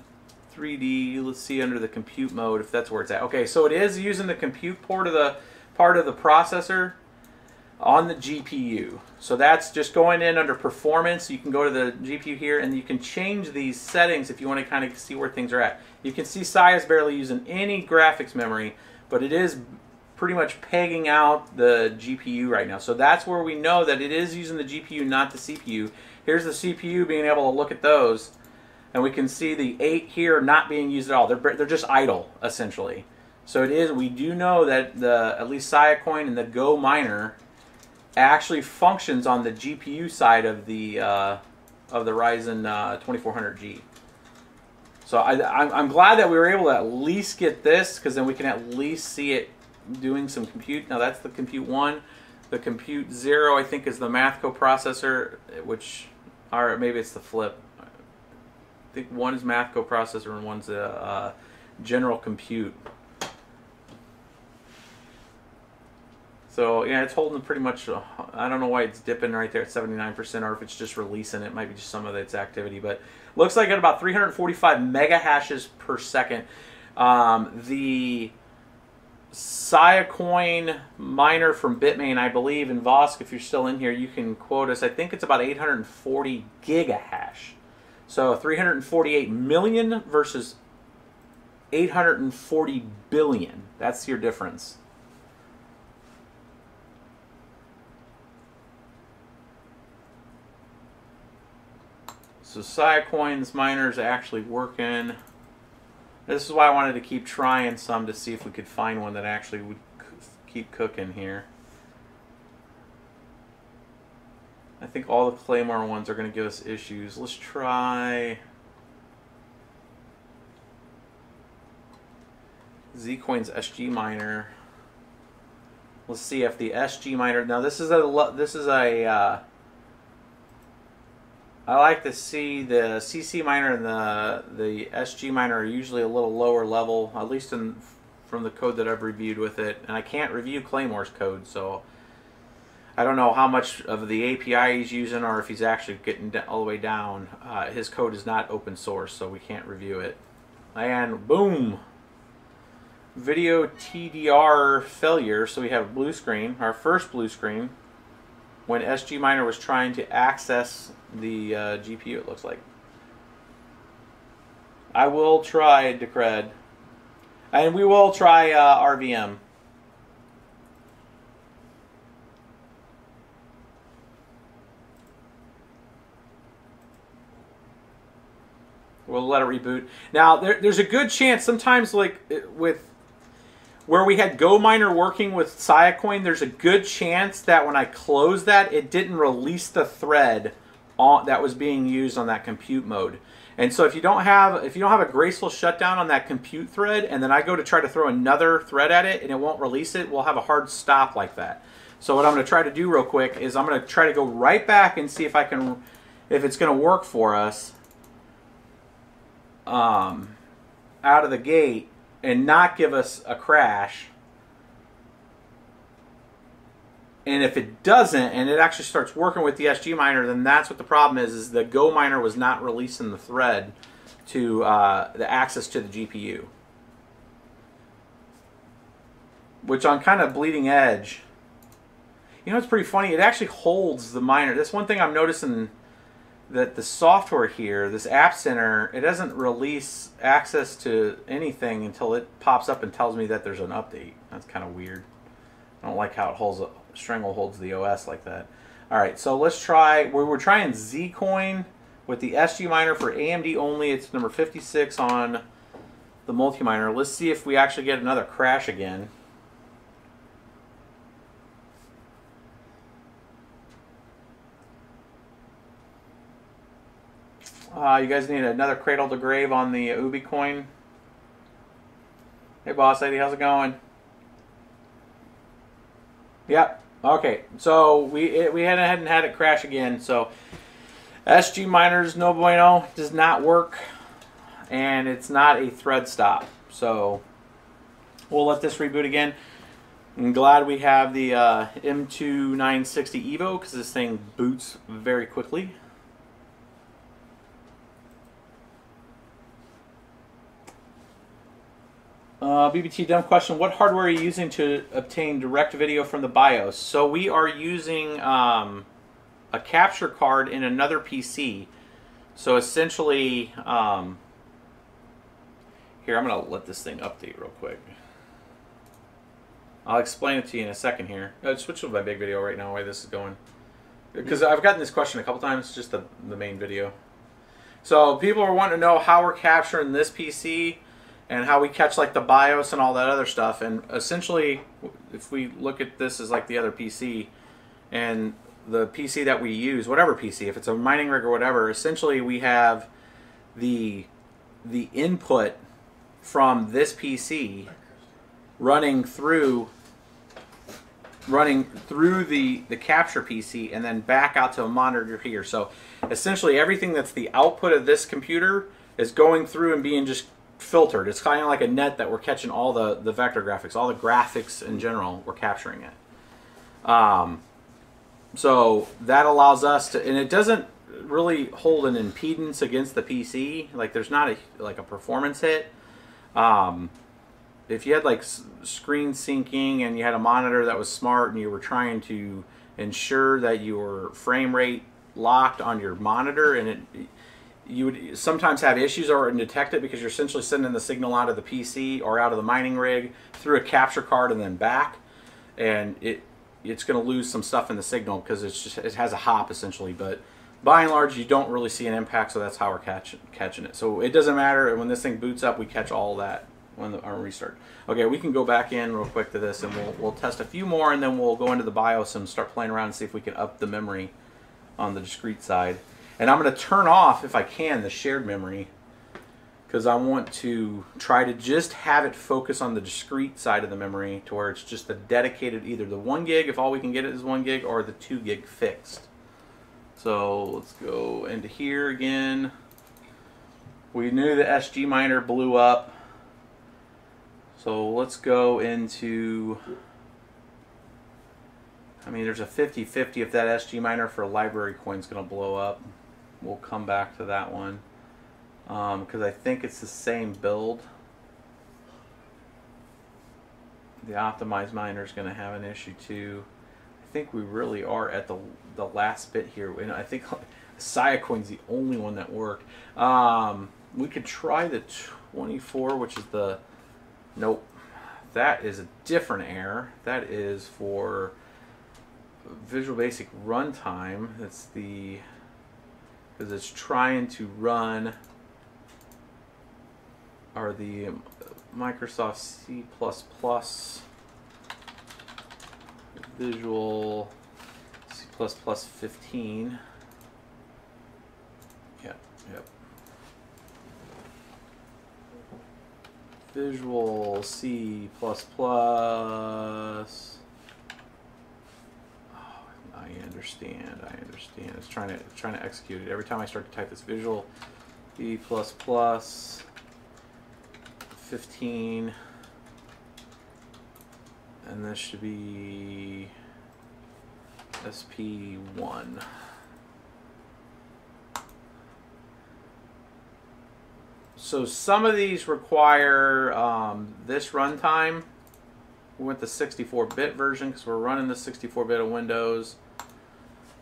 3D. Let's see under the compute mode if that's where it's at. Okay, so it is using the compute part of the processor on the GPU. So that's just going in under performance. You can go to the GPU here and you can change these settings if you want to kind of see where things are at. You can see Sia is barely using any graphics memory, but it is pretty much pegging out the GPU right now. So that's where we know that it is using the GPU, not the CPU. Here's the CPU being able to look at those, and we can see the 8 here not being used at all. They're just idle, essentially. So it is. We do know that at least Siacoin and the Go miner actually functions on the GPU side of the Ryzen 2400G. So I'm glad that we were able to at least get this, because then we can at least see it doing some compute. Now that's the compute 1. The compute 0, I think, is the Mathco processor, which, or maybe it's the flip. I think one is Mathco processor and one's a general compute. So yeah, it's holding pretty much. I don't know why it's dipping right there at 79%, or if it's just releasing. It might be just some of its activity, but looks like at about 345 mega hashes per second. The Siacoin miner from Bitmain, I believe, and Vosk, if you're still in here, you can quote us. I think it's about 840 gigahash. So 348 million versus 840 billion. That's your difference. So Siacoin's miner is actually working. This is why I wanted to keep trying some to see if we could find one that actually would keep cooking here. I think all the Claymore ones are going to give us issues. Let's try Zcoin's SG miner. Let's see if the SG miner. Now this is a I like to see the CC miner and the SG miner are usually a little lower level, at least from the code that I've reviewed with it. And I can't review Claymore's code, so I don't know how much of the API he's using or if he's actually getting all the way down. His code is not open source, so we can't review it. And boom! Video TDR failure, so we have blue screen, our first blue screen, when SG miner was trying to access the GPU, it looks like. I will try Decred. And we will try RVM. We'll let it reboot. Now, there's a good chance, sometimes like with where we had Go miner working with Siacoin, there's a good chance that when I close that, it didn't release the thread that was being used on that compute mode. And so if you don't have a graceful shutdown on that compute thread, and then I go to try to throw another thread at it and it won't release it, we'll have a hard stop like that. So what I'm going to try to do real quick is I'm going to try to go right back and see if it's going to work for us out of the gate and not give us a crash. And if it doesn't, and it actually starts working with the SG miner, then that's what the problem is the Go miner was not releasing the thread to the access to the GPU. Which on kind of bleeding edge, you know, it's pretty funny, it actually holds the miner. That's one thing I'm noticing, that the software here, this App Center, it doesn't release access to anything until it pops up and tells me that there's an update. That's kind of weird. I don't like how it holds Strangle holds the OS like that. All right, so let's try. We're trying Zcoin with the SG miner for AMD only. It's number 56 on the multi-miner. Let's see if we actually get another crash again. You guys need another cradle to grave on the UBIQ. Hey, Boss Lady, how's it going? Yep. Okay, so we hadn't had it crash again. So SG miners no bueno, does not work, and it's not a thread stop. So we'll let this reboot again. I'm glad we have the M2 960 Evo because this thing boots very quickly. BBT dumb question. What hardware are you using to obtain direct video from the BIOS? So we are using a capture card in another PC. So essentially, here, I'm going to let this thing update real quick. I'll explain it to you in a second here. I'll switch to my big video right now, why this is going. Because I've gotten this question a couple times, just the main video. So people are wanting to know how we're capturing this PC and how we catch like the BIOS and all that other stuff. And essentially, if we look at this as like the other PC, and the PC that we use, whatever PC, if it's a mining rig or whatever, essentially we have the input from this PC running through the capture PC and then back out to a monitor here. So essentially everything that's the output of this computer is going through and being just filtered. It's kind of like a net that we're catching all the vector graphics, all the graphics in general, we're capturing it. So that allows us to, and it doesn't really hold an impedance against the PC. Like there's not like a performance hit. If you had like screen syncing and you had a monitor that was smart and you were trying to ensure that your frame rate locked on your monitor, and you would sometimes have issues or detect it because you're essentially sending the signal out of the PC or out of the mining rig through a capture card and then back, and it's going to lose some stuff in the signal because it has a hop essentially. But by and large, you don't really see an impact, so that's how we're catching it. So it doesn't matter when this thing boots up, we catch all that on our restart. Okay, we can go back in real quick to this, and we'll test a few more, and then we'll go into the BIOS and start playing around and see if we can up the memory on the discrete side. And I'm going to turn off, if I can, the shared memory, because I want to try to just have it focus on the discrete side of the memory to where it's just a dedicated, either the 1 gig, if all we can get it is 1 gig, or the 2 gig fixed. So let's go into here again. We knew the SG miner blew up. So let's go into, I mean, there's a 50-50 if that SG miner for library coin is going to blow up. We'll come back to that one because I think it's the same build. The optimized miner is going to have an issue too. I think we really are at the last bit here. And I think Siacoin's the only one that worked. We could try the 24, which is the, nope, that is a different error. That is for Visual Basic runtime. That's the, because it's trying to run, or the Microsoft C++ Visual C++ 15. Yep. Visual C++. Oh, I understand. It's trying to execute it. Every time I start to type this Visual C++ 15, and this should be SP1. So some of these require this runtime. We went the 64-bit version because we're running the 64-bit of Windows.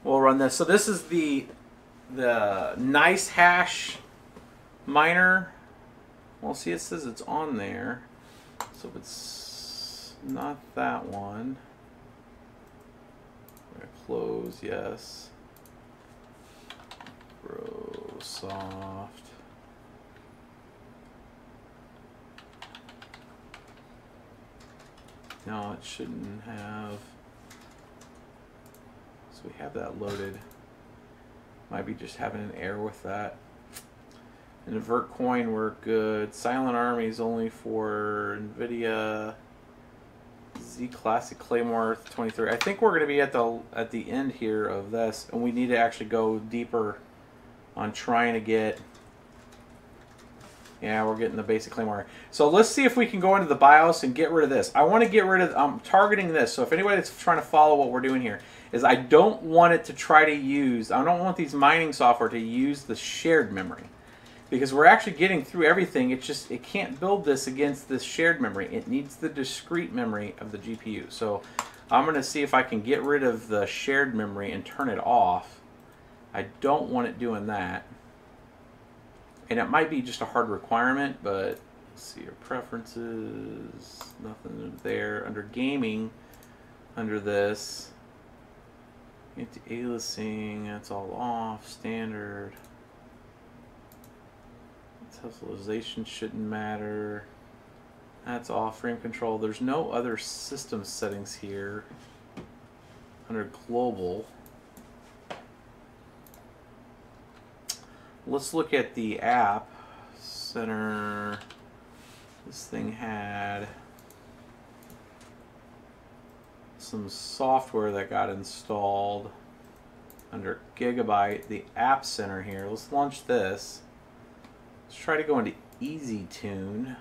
We'll run this. So this is the nice hash miner. Well, see, it says it's on there. So if it's not that one, we're gonna close, yes. Grow soft. No, it shouldn't have. So we have that loaded. Might be just having an error with that. And Feathercoin, we're good. Silent Army is only for NVIDIA. Zclassic Claymore 23. I think we're going to be at the end here of this, and we need to actually go deeper on trying to get. Yeah, we're getting the basic Claymore. So let's see if we can go into the BIOS and get rid of this. I want to get rid of. I'm targeting this. So if anybody that's trying to follow what we're doing here is, I don't want it to try to use. I don't want these mining software to use the shared memory, because we're actually getting through everything. It can't build this against this shared memory. It needs the discrete memory of the GPU. So I'm going to see if I can get rid of the shared memory and turn it off. I don't want it doing that. And it might be just a hard requirement, but let's see your preferences. Nothing there. Under gaming, under this, anti-aliasing, that's all off. Standard. Tessellization shouldn't matter. That's off. Frame control. There's no other system settings here. Under global. Let's look at the app center. This thing had some software that got installed under Gigabyte. The app center here. Let's launch this. Let's try to go into Easytune.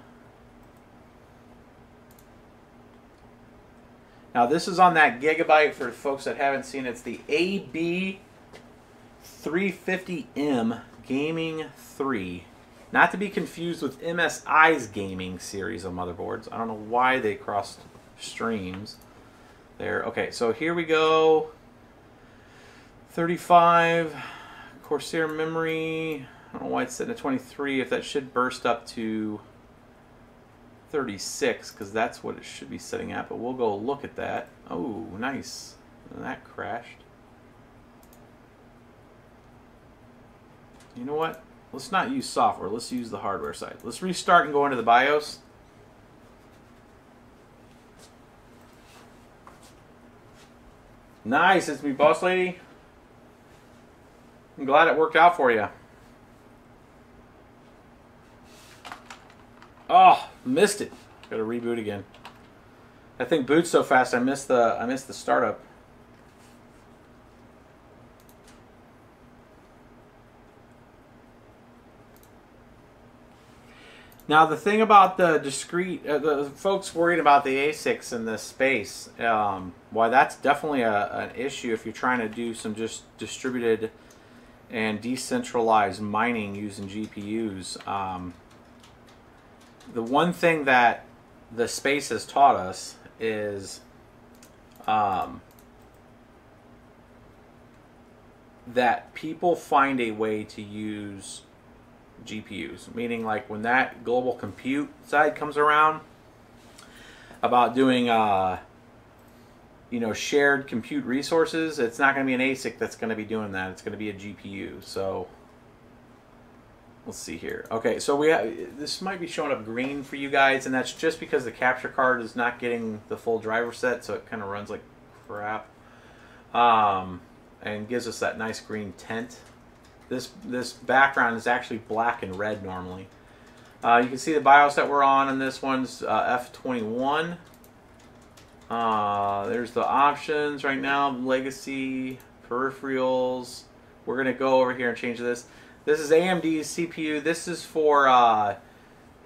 Now this is on that Gigabyte, for folks that haven't seen it. It's the AB350M Gaming 3. Not to be confused with MSI's gaming series of motherboards. I don't know why they crossed streams there. Okay, so here we go. 35 Corsair memory. I don't know why it's sitting at 23. If that should burst up to 36, because that's what it should be sitting at. But we'll go look at that. Oh, nice. And that crashed. You know what? Let's not use software. Let's use the hardware side. Let's restart and go into the BIOS. Nice. It's me, boss lady. I'm glad it worked out for you. Oh, missed it. Got to reboot again. That thing boots so fast. I missed the startup. Now the thing about the discrete, the folks worried about the ASICs in this space, why that's definitely an issue if you're trying to do some just distributed and decentralized mining using GPUs. The one thing that the space has taught us is that people find a way to use GPUs, meaning like when that global compute side comes around about doing you know, shared compute resources, it's not going to be an ASIC that's going to be doing that. It's going to be a GPU. So let's see here. Okay, so we have, this might be showing up green for you guys, and that's just because the capture card is not getting the full driver set, so it kind of runs like crap, and gives us that nice green tint. This background is actually black and red normally. You can see the BIOS that we're on, and this one's F21. There's the options right now, legacy, peripherals. We're going to go over here and change this. This is AMD's CPU. This is for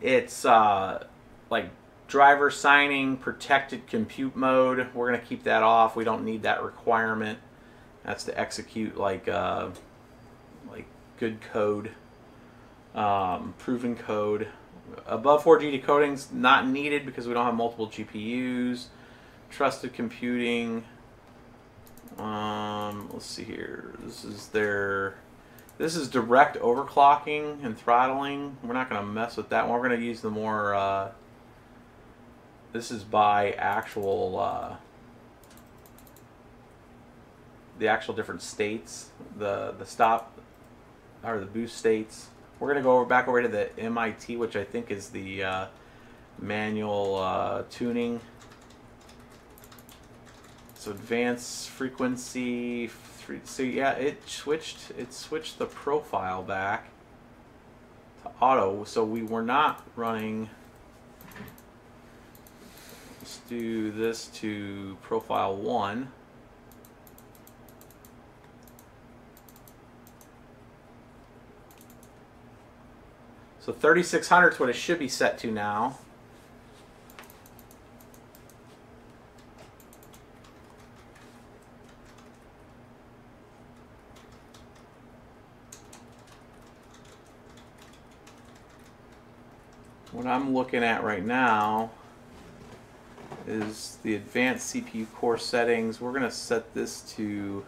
it's like driver signing, protected compute mode. We're going to keep that off. We don't need that requirement. That's to execute like good code, proven code. Above 4G decoding's not needed because we don't have multiple GPUs. Trusted computing. Let's see here. This is direct overclocking and throttling. We're not going to mess with that one. We're going to use the more. This is by actual. The actual different states. The stop or the boost states. We're going to go back over to the MIT, which I think is the manual tuning. So advanced frequency. So yeah, it switched the profile back to auto. So we were not running. Let's do this to profile 1. So 3600 is what it should be set to now. What I'm looking at right now is the advanced CPU core settings. We're going to set this to,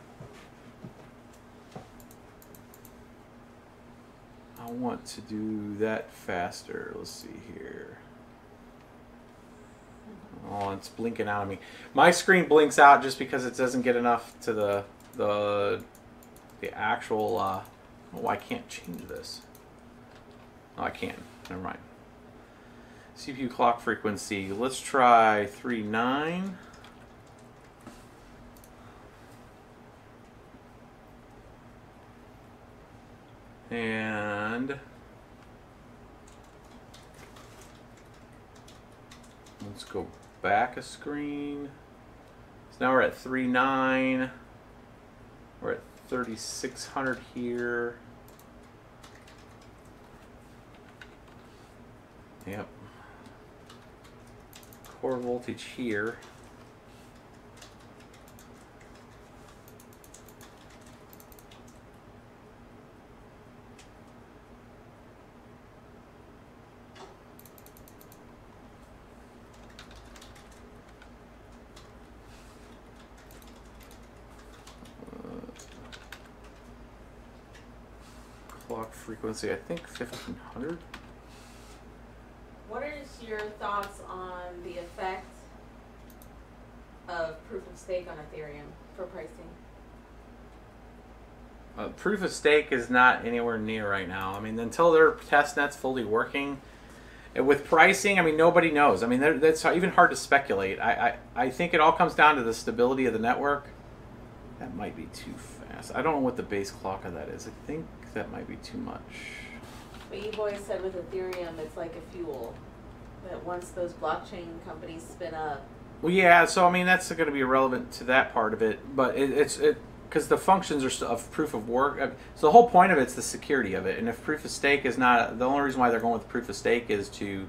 I want to do that faster. Let's see here. Oh, it's blinking out on me. My screen blinks out just because it doesn't get enough to the actual, oh, I can't change this. Oh, I can. Never mind. CPU clock frequency. Let's try 3.9. And let's go back a screen. So now we're at 3.9. We're at 3600 here. Yep. Core voltage here. Clock frequency, I think 1500. What is your thoughts on the effect of proof of stake on Ethereum for pricing? Proof of stake is not anywhere near right now. I mean, until their testnet's fully working, with pricing, I mean, nobody knows. I mean, that's even hard to speculate. I think it all comes down to the stability of the network. That might be too fast. I don't know what the base clock of that is. I think that might be too much. But you've always said with Ethereum, it's like a fuel. That once those blockchain companies spin up. Well, yeah. So I mean, that's going to be irrelevant to that part of it. But it's because the functions are still of proof of work. So the whole point of it's the security of it. And if proof of stake is not, the only reason why they're going with proof of stake is to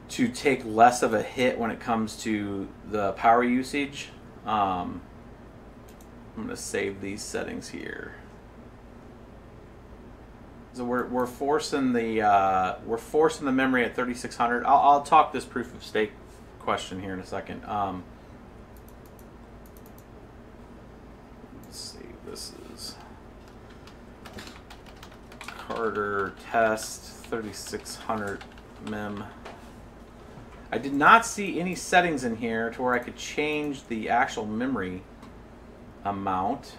take less of a hit when it comes to the power usage. I'm going to save these settings here. So we're forcing the memory at 3600. I'll talk this proof of stake question here in a second. Let's see. This is Carter test 3600 mem. I did not see any settings in here to where I could change the actual memory amount.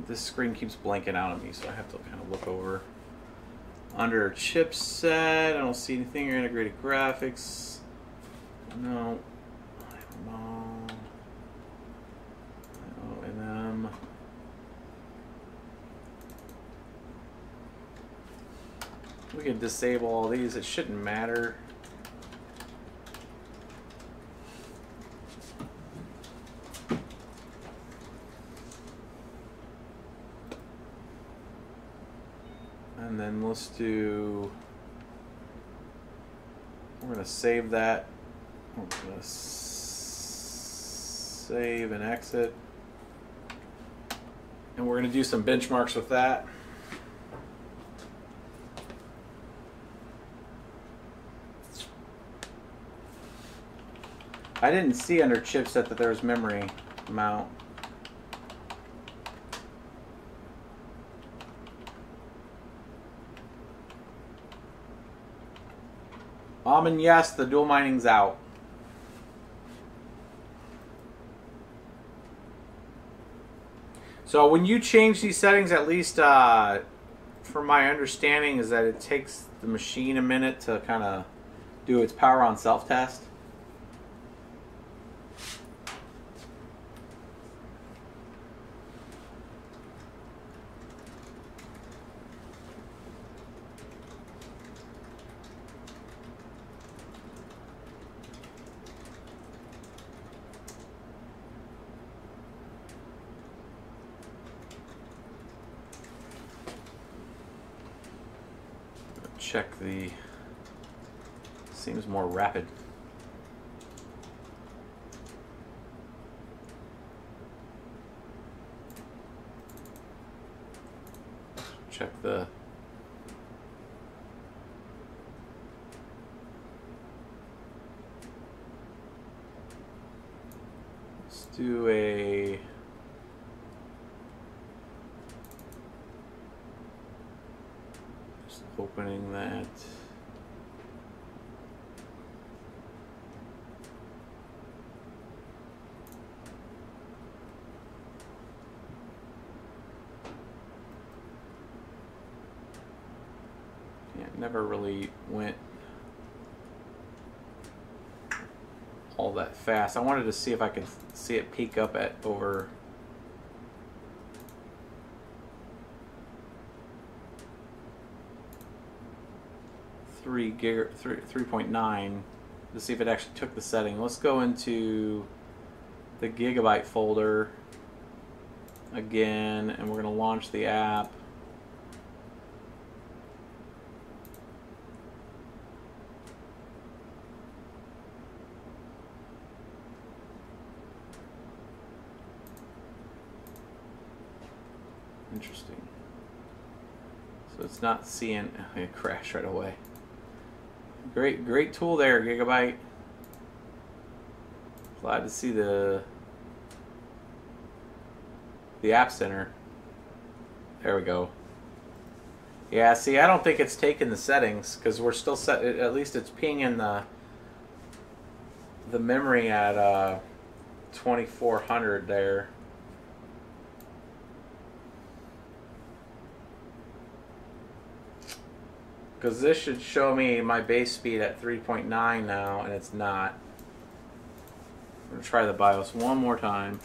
This screen keeps blanking out on me, so I have to kind of look over. Under chipset, I don't see anything. Or integrated graphics. No. I don't know. ONM. We can disable all these. It shouldn't matter. And then let's do, we're going to save that. We're going to save and exit. And we're going to do some benchmarks with that. I didn't see under chipset that there was memory amount. And yes, the dual mining's out. So when you change these settings, at least from my understanding, is that it takes the machine a minute to kind of do its power on self-test. check the, seems more rapid. Check the, let's do a, just opening that. Never really went all that fast. I wanted to see if I could see it peak up at over 3.9 to see if it actually took the setting. Let's go into the Gigabyte folder again, and we're going to launch the app. Interesting. So it's not seeing it crash right away. Great tool there, Gigabyte. Glad to see the App Center. There we go. Yeah, see, I don't think it's taken the settings because we're still set. At least it's pinging the memory at 2400 there. Because this should show me my base speed at 3.9 now, and it's not. I'm going to try the BIOS one more time.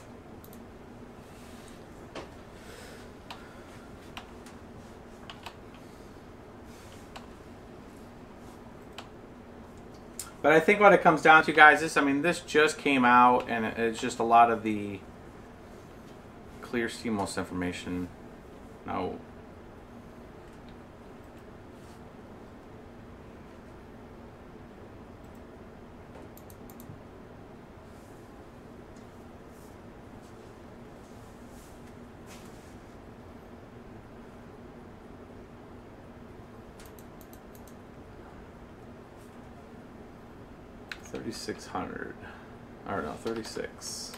But I think what it comes down to, guys, is, I mean, this just came out, and it's just a lot of the clear CMOS information. No. $3,600, or no, 36.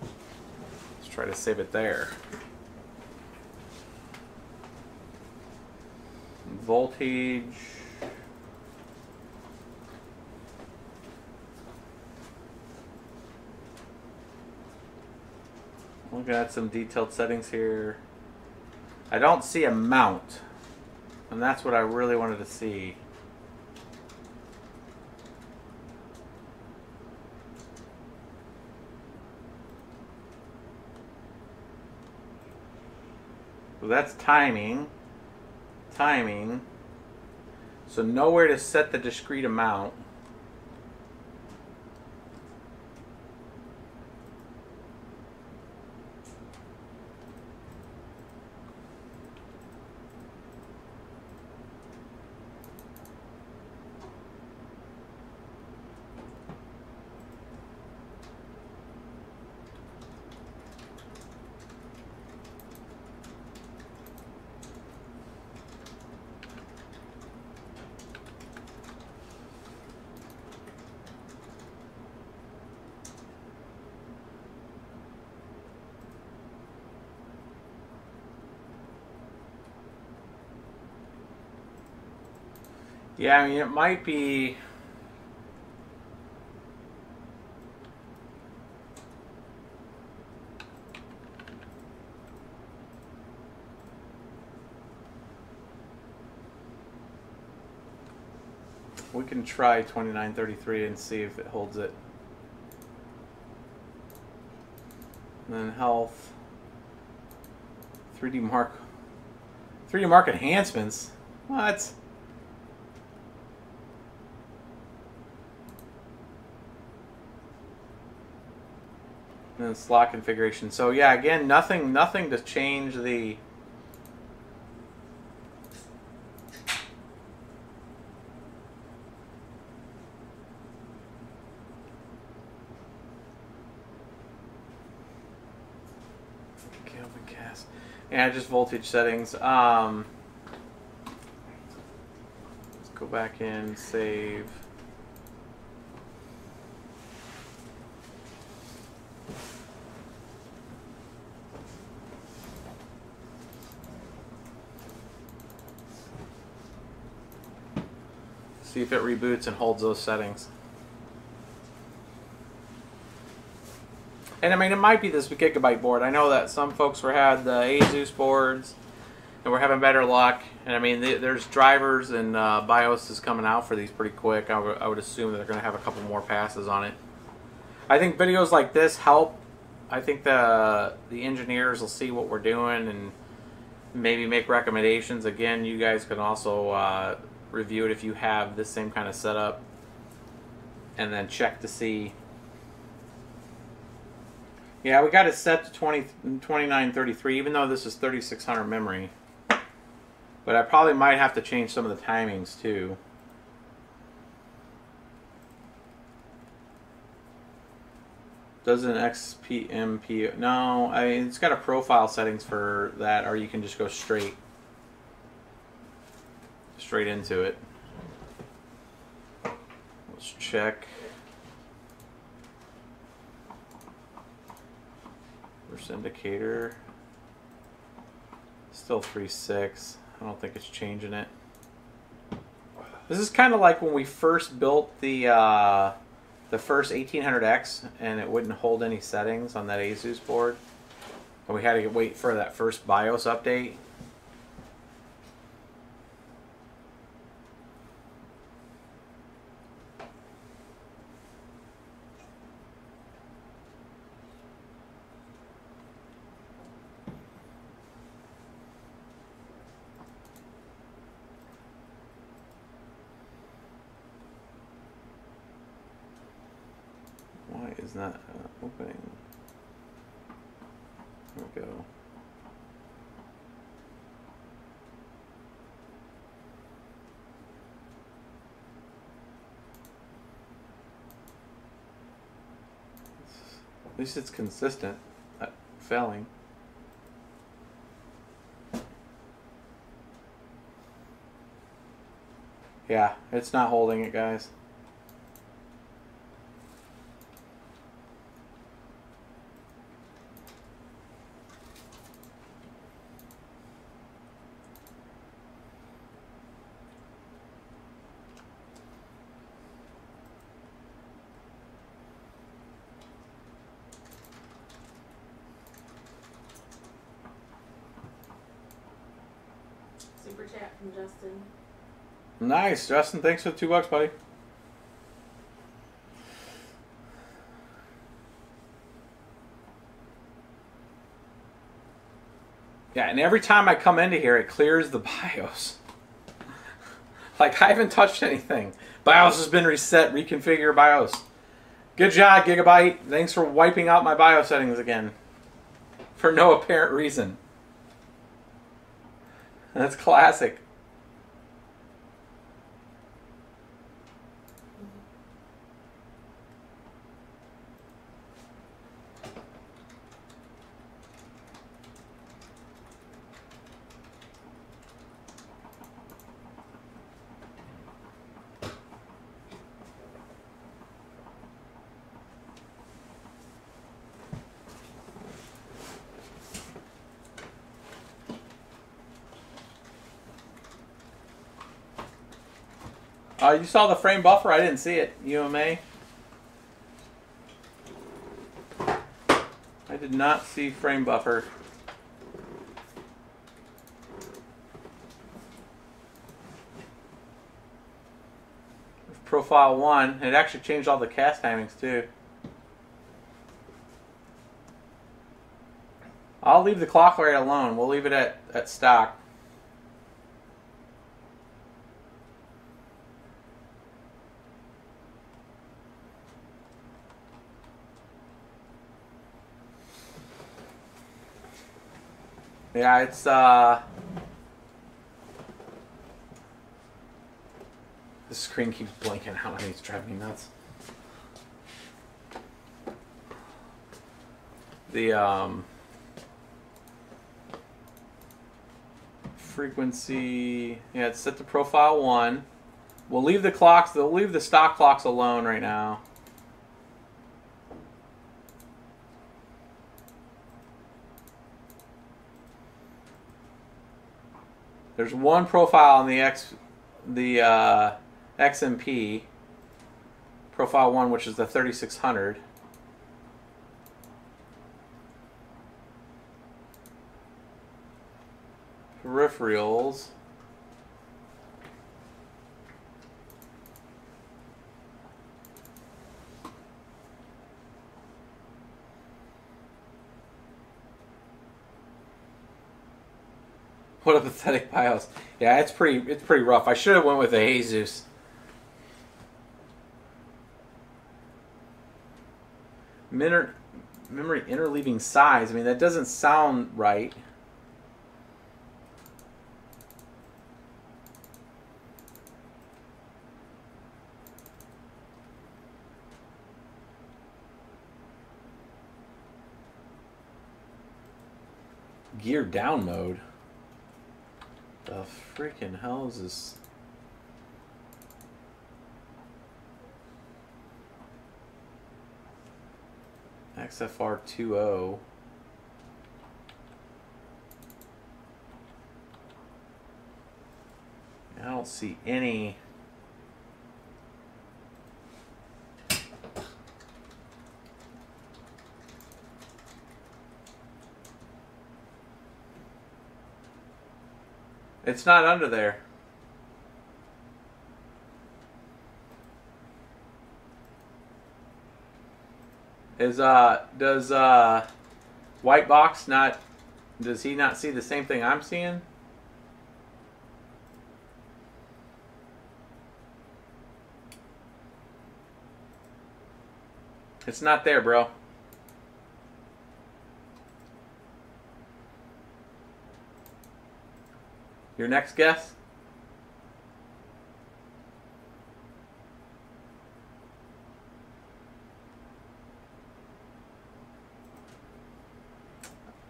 Let's try to save it there. Voltage. Looking at some detailed settings here. I don't see a mount, and that's what I really wanted to see. So that's timing. So nowhere to set the discrete amount. Yeah, I mean, it might be... We can try 2933 and see if it holds it. And then health. 3D mark enhancements? What? And then slot configuration. So yeah, again, nothing to change the Yeah, just voltage settings. Let's go back in, save. See if it reboots and holds those settings. And I mean, it might be this Gigabyte board. I know that some folks had the Asus boards and we're having better luck. And I mean, there's drivers and BIOS is coming out for these pretty quick. I would assume that they're going to have a couple more passes on it. I think videos like this help. I think the engineers will see what we're doing and maybe make recommendations. Again, you guys can also review it if you have this same kind of setup, and then check to see. Yeah, we got it set to 2933, even though this is 3600 memory. But I probably might have to change some of the timings too. Doesn't XPMP? No, I mean, it's got a profile settings for that, or you can just go straight into it. Let's check. Reverse indicator. Still 3.6. I don't think it's changing it. This is kind of like when we first built the first 1800X and it wouldn't hold any settings on that Asus board. And we had to wait for that first BIOS update. Why is not opening? There we go. At least it's consistent at failing. Yeah, it's not holding it, guys. Super chat from Justin. Nice, Justin. Thanks for the $2, buddy. Yeah, and every time I come into here, it clears the BIOS. Like, I haven't touched anything. BIOS has been reset, reconfigure BIOS. Good job, Gigabyte. Thanks for wiping out my BIOS settings again. For no apparent reason. That's classic. You saw the frame buffer? I didn't see it. UMA. I did not see frame buffer. Profile 1. It actually changed all the cast timings too. I'll leave the clock rate alone. We'll leave it at stock. Yeah, it's the screen keeps blinking out and it's driving me nuts. frequency. Yeah, it's set to profile 1. We'll leave the clocks. They'll leave the stock clocks alone right now. There's one profile on the XMP, profile 1, which is the 3600. Peripherals. What a pathetic BIOS. Yeah, it's pretty rough. I should have went with a Jesus. Memory interleaving size. I mean, that doesn't sound right. Gear down mode. The freaking hell is this? XFR 2.0. I don't see any. It's not under there. Does White Box not, does he not see the same thing I'm seeing? It's not there, bro. Your next guess?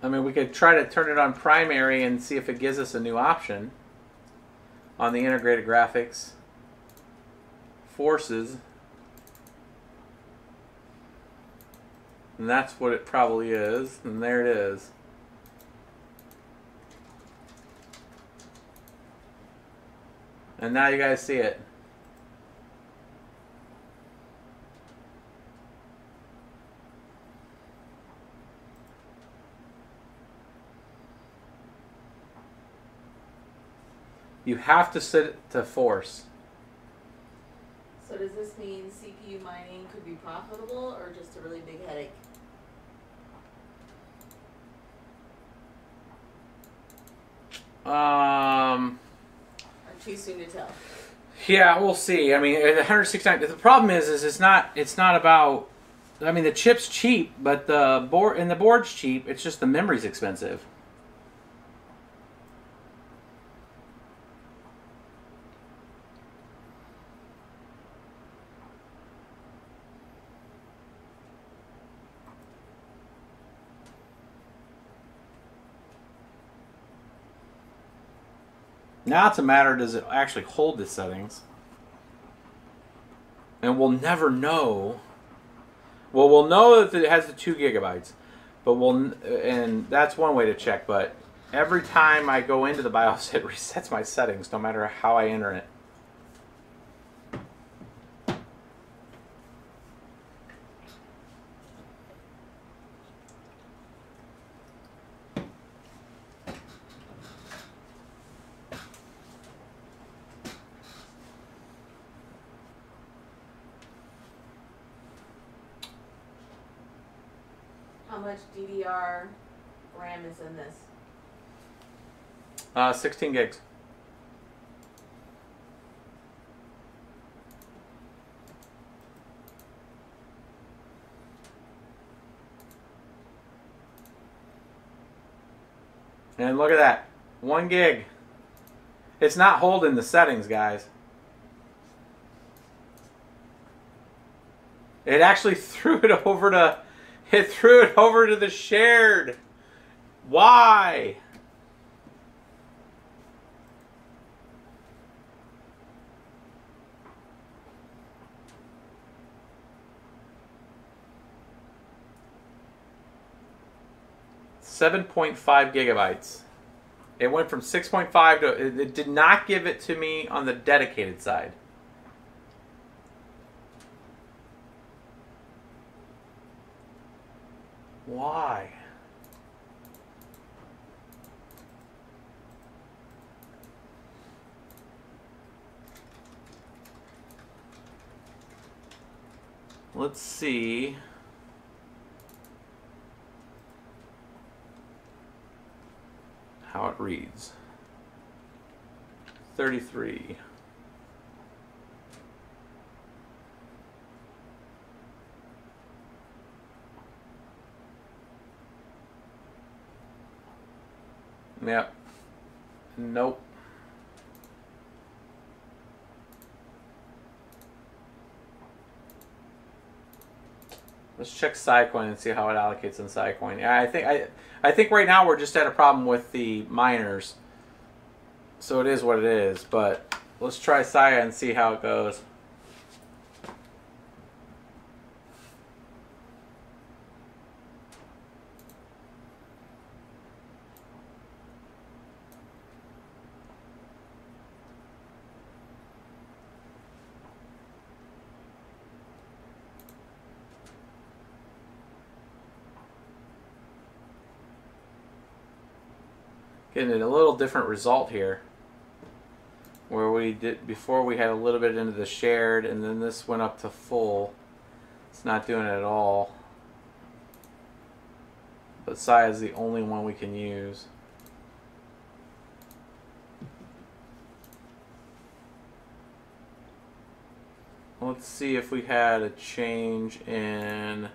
I mean, we could try to turn it on primary and see if it gives us a new option on the integrated graphics. Forces. And that's what it probably is. And there it is. And now you guys see it. You have to set it to force. So does this mean CPU mining could be profitable or just a really big headache? Too soon to tell. Yeah, we'll see. I mean, at 169. The problem is it's not about. I mean, the chip's cheap, but the board's cheap. It's just the memory's expensive. Now it's a matter, does it actually hold the settings? And we'll never know. Well, we'll know that it has the 2 gigabytes, but and that's one way to check. But every time I go into the BIOS, it resets my settings, no matter how I enter it. How much DDR RAM is in this? 16 gigs. And look at that. 1 gig. It's not holding the settings, guys. It actually threw it over to... It threw it over to the shared. Why? 7.5 gigabytes. It went from 6.5 to... It did not give it to me on the dedicated side. Why? Let's see. How it reads. 33. Yep. Nope. Let's check Siacoin and see how it allocates in Siacoin. Yeah, I think right now we're just at a problem with the miners. So it is what it is, but let's try Sia and see how it goes. Getting a little different result here. Where we did before, we had a little bit into the shared, and then this went up to full. It's not doing it at all. But Sia is the only one we can use. Let's see if we had a change in,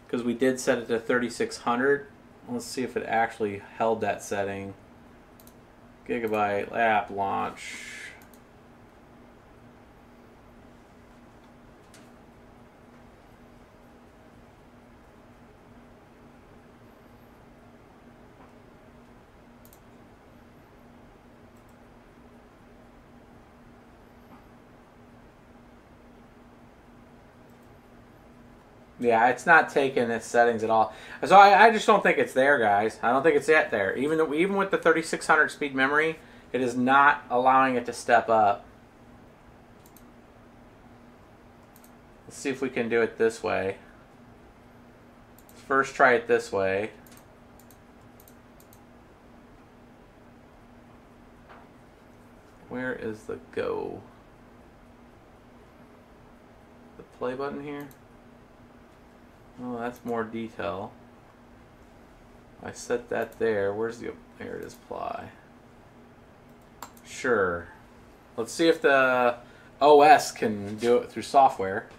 because we did set it to 3600. Let's see if it actually held that setting. Gigabyte app launch. Yeah, it's not taking its settings at all. So I just don't think it's there, guys. I don't think it's yet there. Even with the 3600 speed memory, it is not allowing it to step up. Let's see if we can do it this way. Let's first try it this way. Where is the go? The play button here? Oh, that's more detail. I set that there. Where's the... There it is, apply. Sure. Let's see if the OS can do it through software.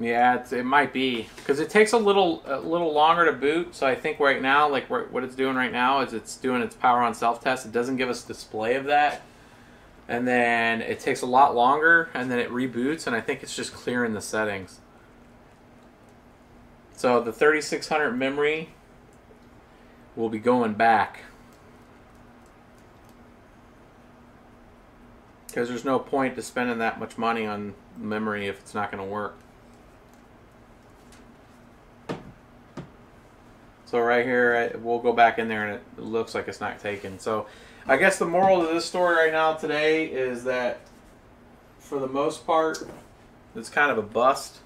Yeah, it might be because it takes a little longer to boot. So I think right now, like what it's doing right now is it's doing its power on self test. It doesn't give us display of that, and then it takes a lot longer, and then it reboots, and I think it's just clearing the settings. So the 3600 memory will be going back because there's no point to spending that much money on memory if it's not going to work. So right here, we'll go back in there and it looks like it's not taken. So I guess the moral of this story right now today is that for the most part, it's kind of a bust.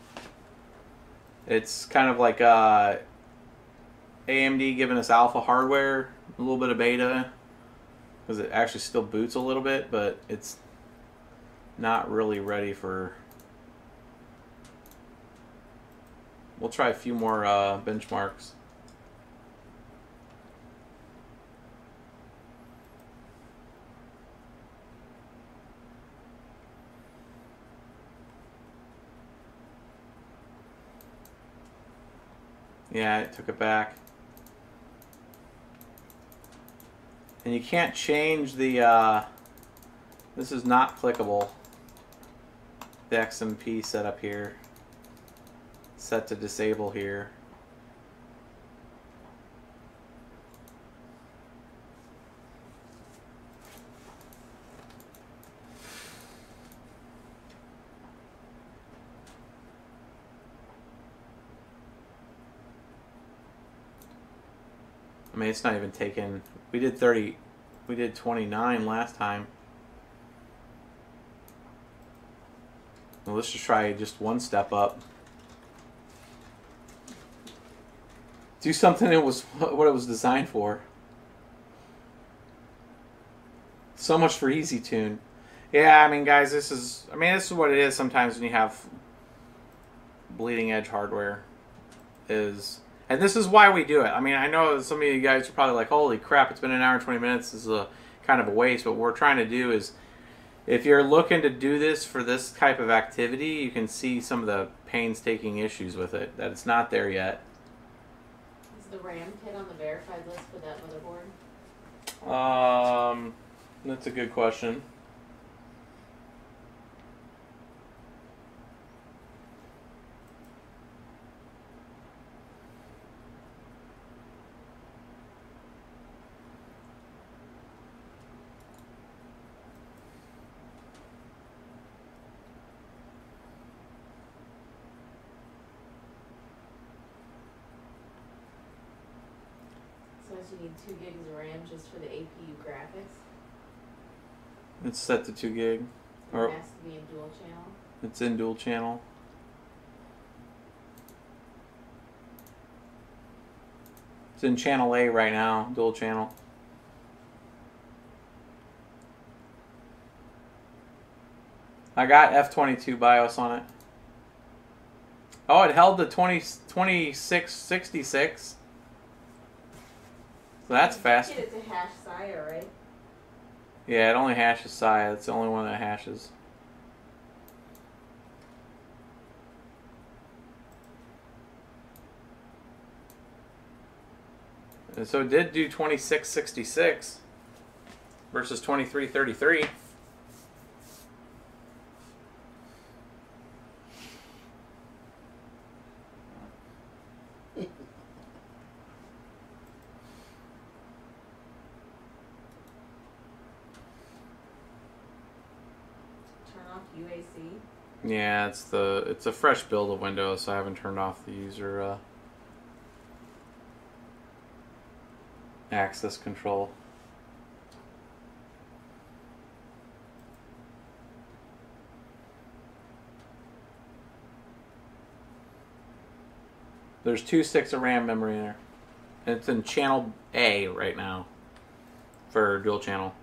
It's kind of like AMD giving us alpha hardware, a little bit of beta, because it actually still boots a little bit, but it's not really ready for... We'll try a few more benchmarks. Yeah, it took it back. And you can't change the, this is not clickable. The XMP setup here. Set to disable here. I mean, it's not even taken. We did 30, we did 29 last time. Well, let's just try just one step up. Do something that was what it was designed for. So much for Easytune. Yeah, I mean, guys, this is what it is sometimes when you have bleeding edge hardware. And this is why we do it. I mean, I know some of you guys are probably like, holy crap, it's been an hour and 20 minutes. This is a kind of a waste. But what we're trying to do is, if you're looking to do this for this type of activity, you can see some of the painstaking issues with it, that it's not there yet. Is the RAM kit on the verified list for that motherboard? That's a good question. You need 2 gigs of RAM just for the APU graphics. It's set to 2 gig. Or It has to be in dual channel. it's in dual channel. It's in channel A right now, dual channel. I got F22 BIOS on it. Oh, it held the 2666. So that's fast. It's a hash SIA, right? Yeah, it only hashes SIA. It's the only one that hashes. And so it did do 2666 versus 2333. UAC. Yeah, it's a fresh build of Windows, so I haven't turned off the user access control. There's 2 sticks of RAM memory in there, and it's in channel A right now for dual channel.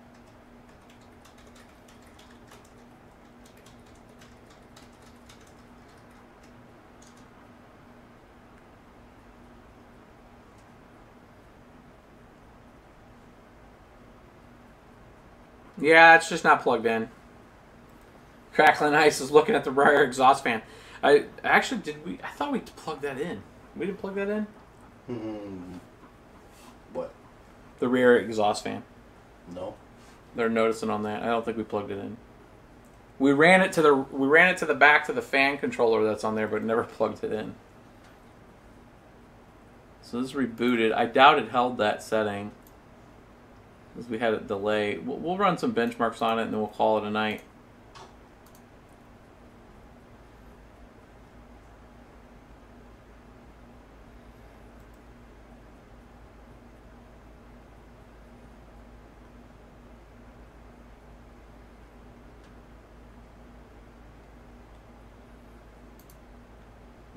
Yeah, it's just not plugged in. Crackling Ice is looking at the rear exhaust fan. I thought we plugged that in. We didn't plug that in? What? The rear exhaust fan. No. They're noticing on that. I don't think we plugged it in. We ran it to the back to the fan controller that's on there, but never plugged it in. So this is rebooted. I doubt it held that setting, because we had it delay. We'll run some benchmarks on it, and then we'll call it a night.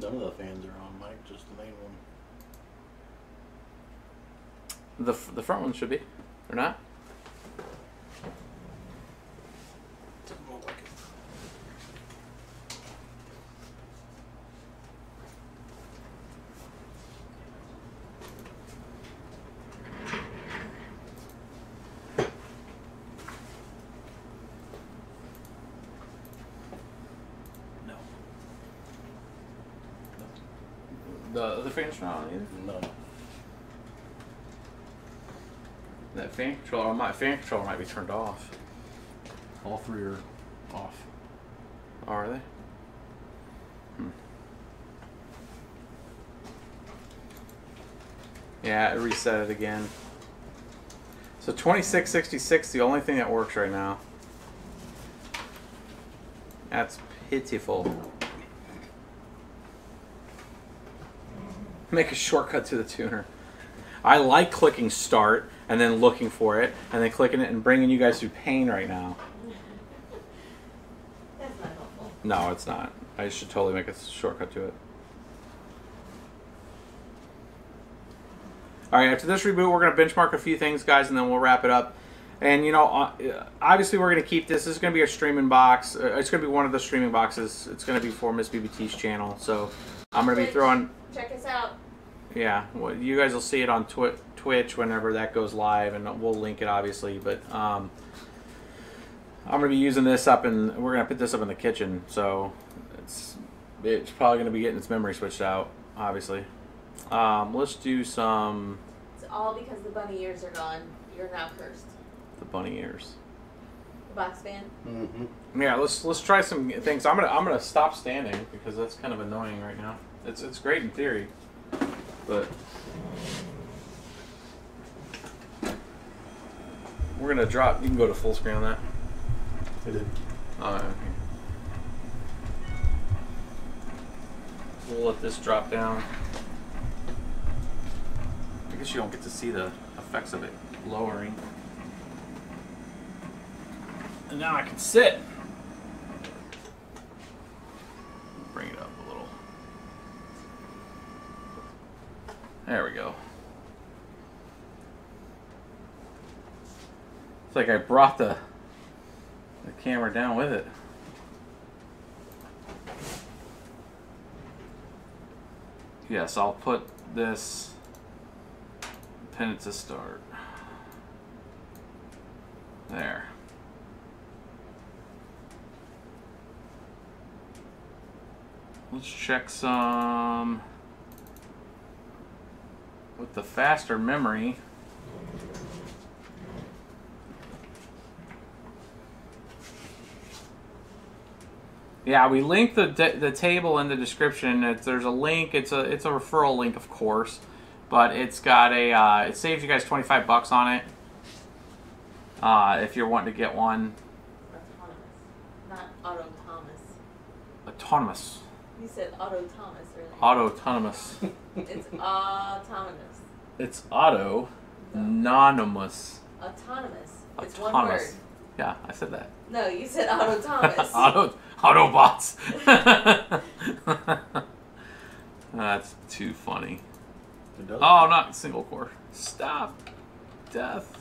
None of the fans are on, Mike, just the main one. The front one should be. Or not? Doesn't look like it. No. The other fan's not on either. No. That fan controller, my fan controller might be turned off. All three are off. Oh, are they? Yeah, it reset it again. So 2666, the only thing that works right now. That's pitiful. Make a shortcut to the tuner. I like clicking start and then looking for it and then clicking it and bringing you guys through pain right now. That's not helpful. No, it's not. I should totally make a shortcut to it. All right, after this reboot, we're going to benchmark a few things, guys, and then we'll wrap it up. And, you know, obviously we're going to keep this. This is going to be a streaming box. It's going to be one of the streaming boxes. It's going to be for Miss BBT's channel. So I'm going to be throwing... Check us out. Yeah, well, you guys will see it on Twitch whenever that goes live, and we'll link it, obviously. But I'm going to be using this up, and we're going to put this up in the kitchen. So it's probably going to be getting its memory switched out, obviously. Let's do some... It's all because the bunny ears are gone. You're now cursed. The bunny ears. The box fan? Mm-hmm. Yeah, let's try some things. I'm gonna stop standing because that's kind of annoying right now. It's great in theory, but we're gonna drop. You can go to full screen on that. I did. Okay. We'll let this drop down. I guess you don't get to see the effects of it lowering. And now I can sit. Bring it up a little. There we go. It's like I brought the camera down with it. Yes, I'll put this pin it to start. There. Let's check some with the faster memory. Yeah, we linked the table in the description. There's a link. It's a referral link, of course, but it's got a it saves you guys $25 on it if you're wanting to get one. Autonomous, not autonomous. Autonomous. You said autonomous earlier. Autonomous. It's autonomous. It's auto-nonymous. Autonomous. It's Autonomous. one word. Yeah, I said that. No, you said autonomous. Autobots. That's too funny. Oh, not single core. Stop. Death.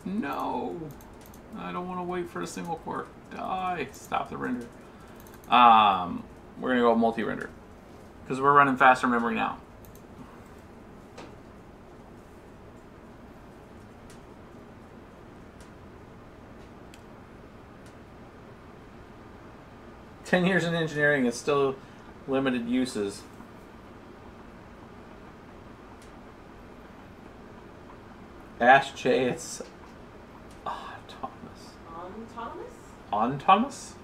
No. I don't want to wait for a single core. Die. Stop the render. We're going to go multi-render because we're running faster memory now. "10 years in engineering, it's still limited uses." Ash J, it's autonomous. Autonomous? Autonomous?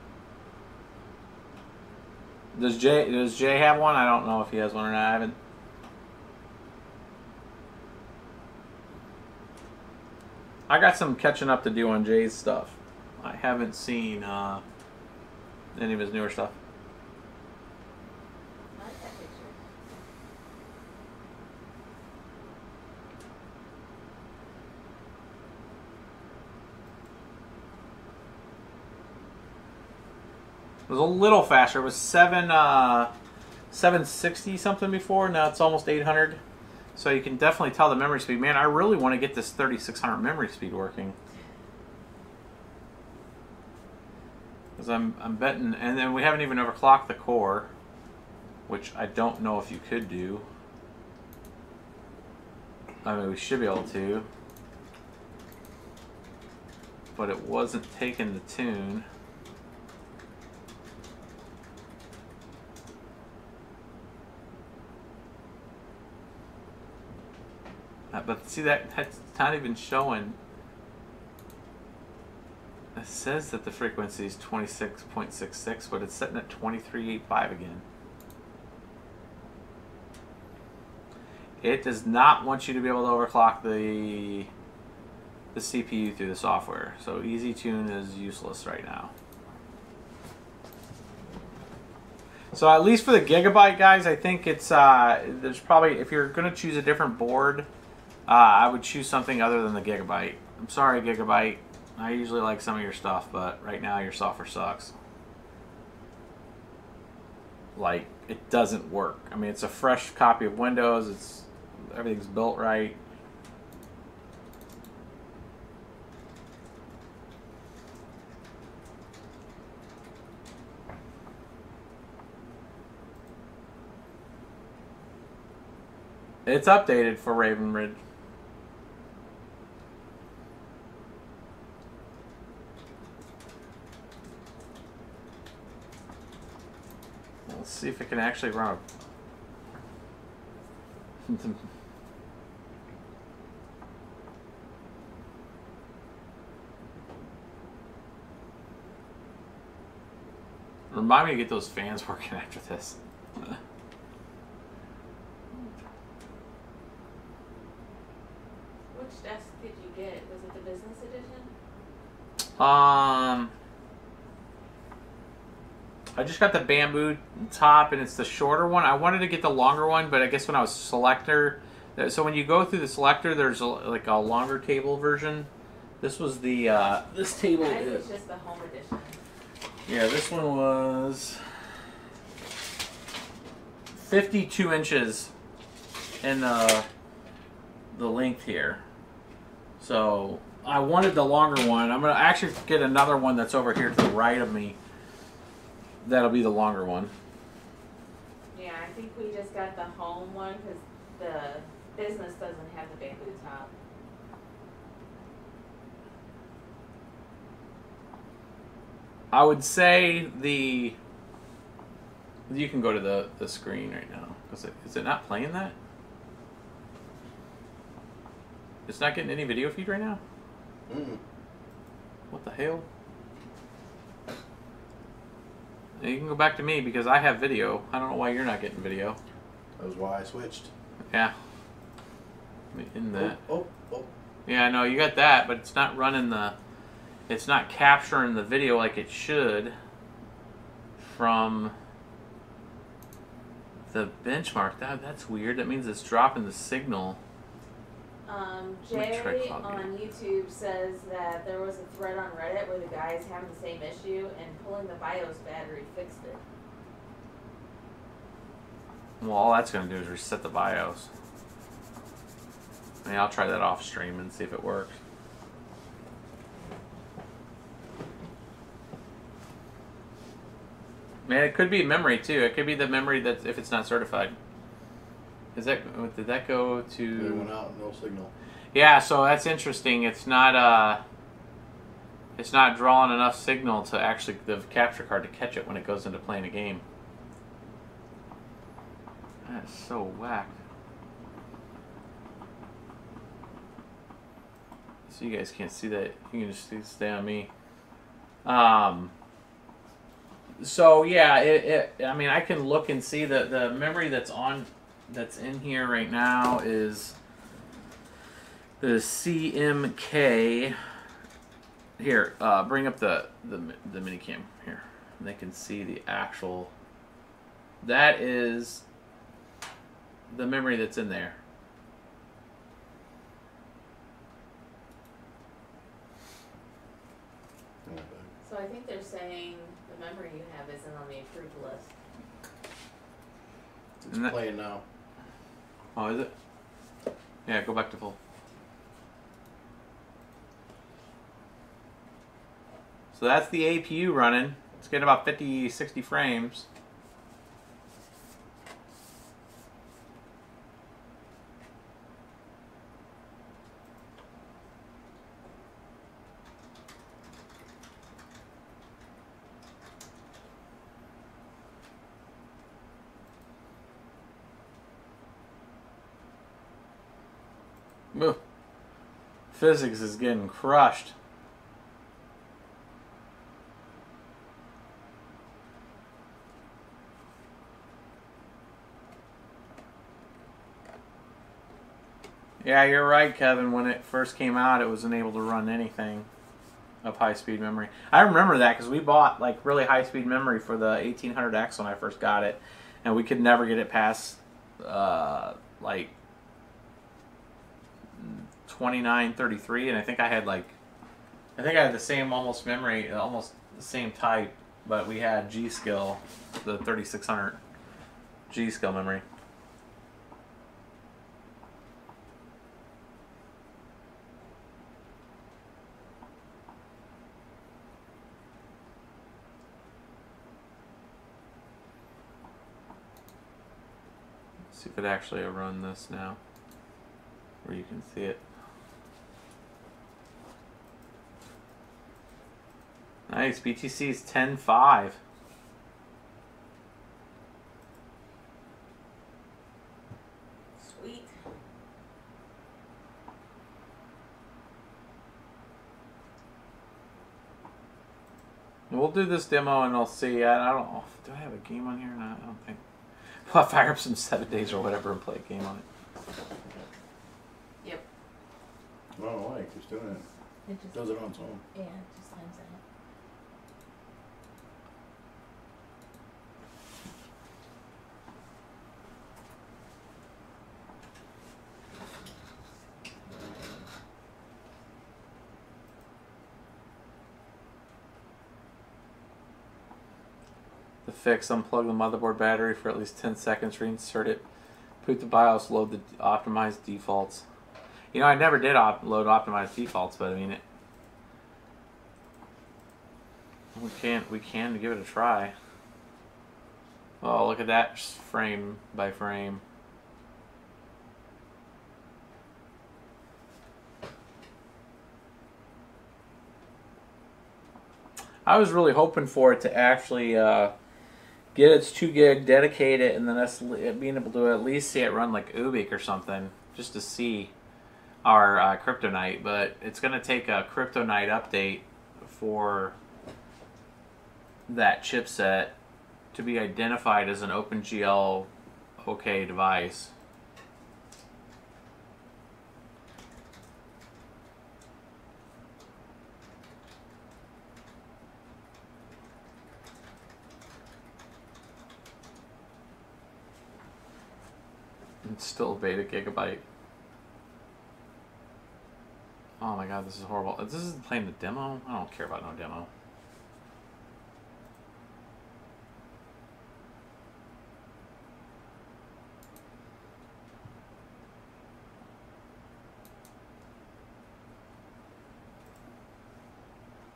Does Jay have one? I don't know if he has one or not. I haven't. I got some catching up to do on Jay's stuff. I haven't seen any of his newer stuff. I like that picture. It was a little faster. It was 760 something before. Now it's almost 800. So you can definitely tell the memory speed. Man, I really want to get this 3600 memory speed working. Because I'm betting, and then we haven't even overclocked the core, which I don't know if you could do. I mean, we should be able to, but it wasn't taking the tune. That but see that's not even showing. It says that the frequency is 26.66, but it's sitting at 23.85 again. It does not want you to be able to overclock the CPU through the software. So Easytune is useless right now. So at least for the Gigabyte guys, I think it's there's probably, if you're going to choose a different board, I would choose something other than the Gigabyte. I'm sorry, Gigabyte. I usually like some of your stuff, but right now your software sucks. Like, it doesn't work. I mean, it's a fresh copy of Windows. Everything's built right. It's updated for Raven Ridge. Let's see if it can actually run a... Remind me to get those fans working after this. Which desk did you get? Was it the business edition? I just got the bamboo top, and it's the shorter one. I wanted to get the longer one, but I guess when I was selector, so when you go through the selector, there's like a longer table version. This was the this table. Mine was just the home edition. Yeah, this one was 52 inches in the length here. So I wanted the longer one. I'm gonna actually get another one that's over here to the right of me. That'll be the longer one. Yeah, I think we just got the home one because the business doesn't have the bamboo top. I would say you can go to the screen right now. Is it not playing that? It's not getting any video feed right now? What the hell? You can go back to me because I have video. I don't know why you're not getting video. That was why I switched. Yeah. In that. Oh. Yeah, I know you got that, but it's not running it's not capturing the video like it should from the benchmark. That's weird. That means it's dropping the signal. Jay on YouTube says that there was a thread on Reddit where the guy's having the same issue and pulling the BIOS battery fixed it. Well, all that's going to do is reset the BIOS. I mean, I'll try that off stream and see if it works. Man, it could be memory too. It could be the memory that if it's not certified. Did that go to? It went out, no signal. Yeah, so that's interesting. It's not drawing enough signal to actually the capture card to catch it when it goes into playing a game. That's so whack. So you guys can't see that. You can just stay on me. So yeah, I mean, I can look and see the memory that's in here right now is the CMK. Here, bring up the minicam here. And they can see the actual. That is the memory that's in there. So I think they're saying the memory you have isn't on the approved list. It's playing now. Oh, is it? Yeah, go back to full. So that's the APU running. It's getting about 50, 60 frames. Ugh. Physics is getting crushed. Yeah, you're right, Kevin. When it first came out, it wasn't able to run anything of high-speed memory. I remember that because we bought like really high-speed memory for the 1800X when I first got it, and we could never get it past like 2933, and I think I had the same almost memory, almost the same type, but we had G-Skill, the 3600 G-Skill memory. See if it actually will run this now, where you can see it. Nice, BTC is 10.5. Sweet. We'll do this demo and I'll see. I don't know. Do I have a game on here? No, I don't think. I'll fire up some 7 days or whatever and play a game on it. Yep. I don't know why it keeps doing it. It just Does it on its own. Yeah, it just times out. The fix: unplug the motherboard battery for at least 10 seconds, reinsert it, boot the BIOS, load the optimized defaults. You know, I never did load optimized defaults, but I mean, we can give it a try. Oh, look at that, just frame by frame. I was really hoping for it to actually get its 2 gig, dedicate it, and then us being able to at least see it run like UBIQ or something, just to see our Crypto Night. But it's going to take a Crypto Night update for that chipset to be identified as an OpenGL OK device. It's still a beta Gigabyte. Oh my god, this is horrible. This is playing the demo? I don't care about no demo.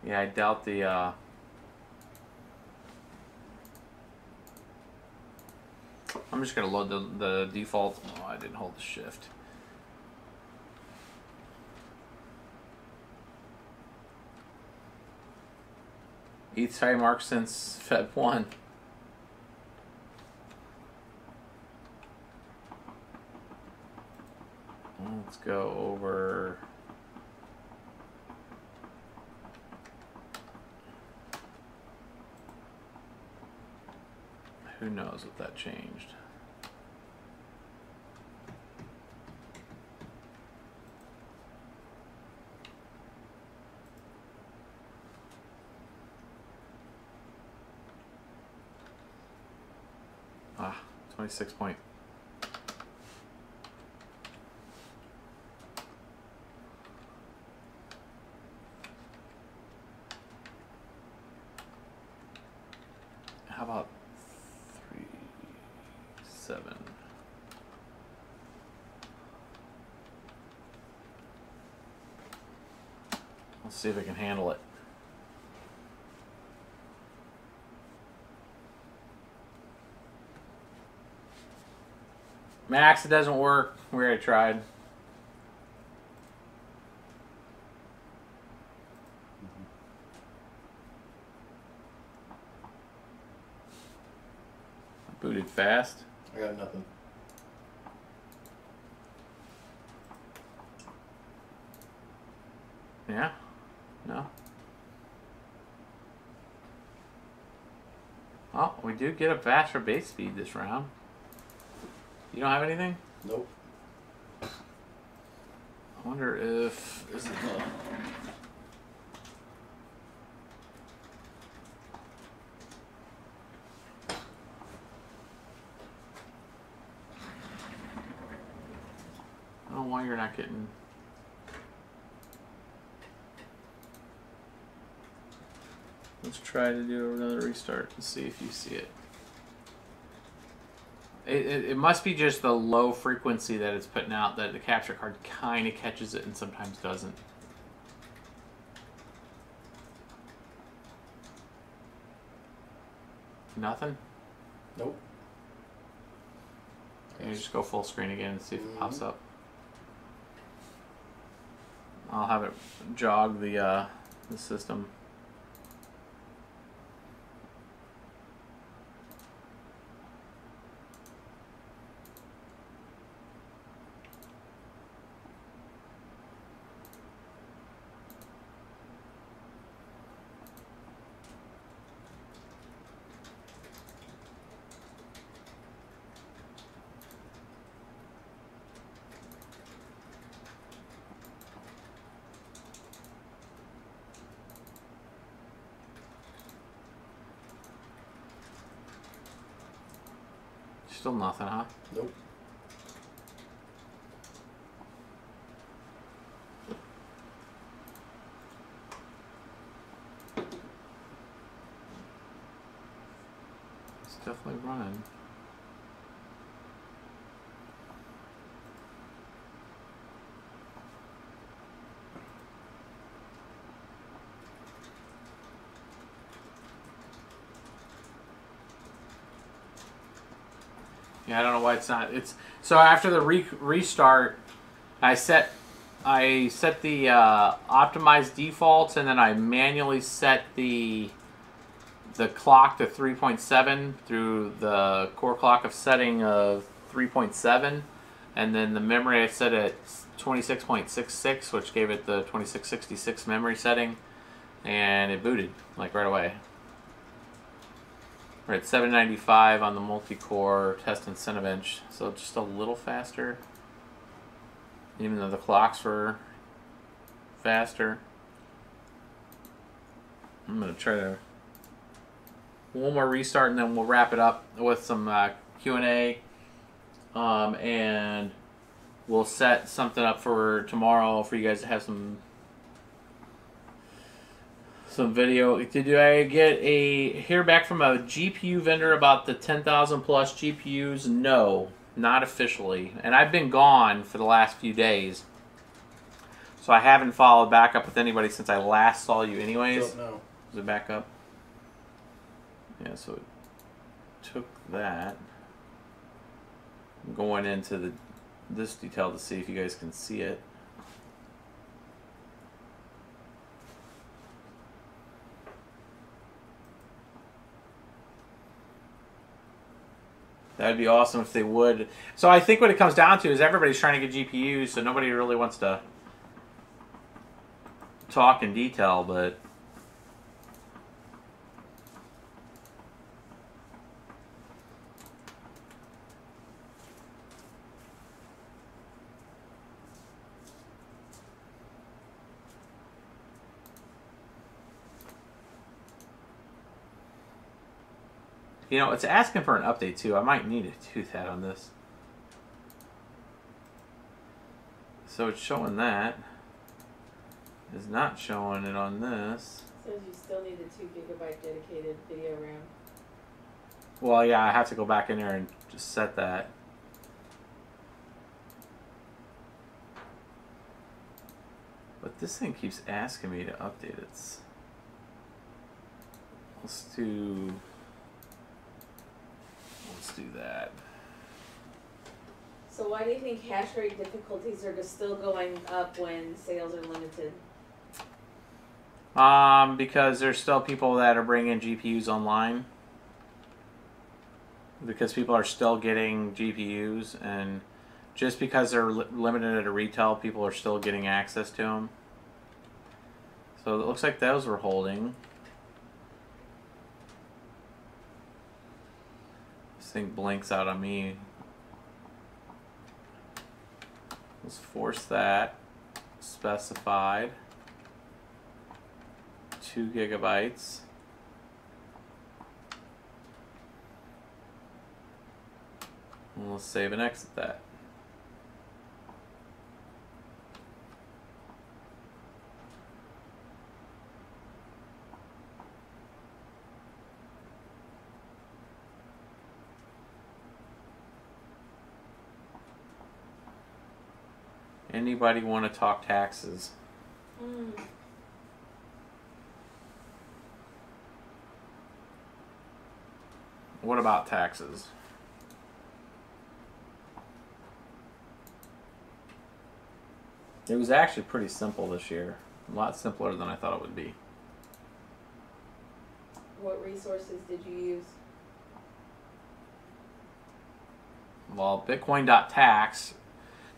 Yeah, I doubt the I'm just gonna load the default. Oh, I didn't hold the shift. ETH high mark since Feb 1. Let's go over. Who knows if that changed? Ah, 26 point. How about 3.7? Let's see if it can handle it. Max, it doesn't work. We already tried. Booted fast. I got nothing. Oh, we do get a faster base speed this round. You don't have anything? Nope. I wonder if... Is it I don't know why you're not getting... Let's try to do another restart and see if you see it. It must be just the low frequency that it's putting out that the capture card kind of catches it and sometimes doesn't. Nothing? Nope. You just go full screen again and see if it pops up. I'll have it jog the system. Still nothing, huh? Nope. It's definitely running. Yeah, I don't know why it's not. It's so after the restart, I set the optimized defaults, and then I manually set the clock to 3.7 through the core clock of setting of 3.7, and then the memory I set at 26.66, which gave it the 2666 memory setting, and it booted like right away. We're at 795 on the multi-core test in Cinebench, so just a little faster, even though the clocks were faster. I'm going to try to one more restart and then we'll wrap it up with some Q&A, and we'll set something up for tomorrow for you guys to have some video. Did I hear back from a GPU vendor about the 10,000 plus GPUs? No, not officially. And I've been gone for the last few days, so I haven't followed back up with anybody since I last saw you anyways. Don't know. Is it back up? Yeah, so it took that. I'm going into this detail to see if you guys can see it. That'd be awesome if they would. So I think what it comes down to is everybody's trying to get GPUs, so nobody really wants to talk in detail, but you know, it's asking for an update too. I might need to do that on this. So it's showing that. It's not showing it on this. It says you still need a 2 GB dedicated video RAM. Well, yeah, I have to go back in there and just set that. But this thing keeps asking me to update it. Let's do that. So why do you think hash rate difficulties are just still going up when sales are limited? Because there's still people that are bringing GPUs online. Because people are still getting GPUs, and just because they're limited at a retail, people are still getting access to them. So it looks like those were holding. thing blinks out on me. Let's force that. Specified. 2 gigabytes. And let's save and exit that. Anybody want to talk taxes? What about taxes? It was actually pretty simple this year. A lot simpler than I thought it would be. What resources did you use? Well, Bitcoin.tax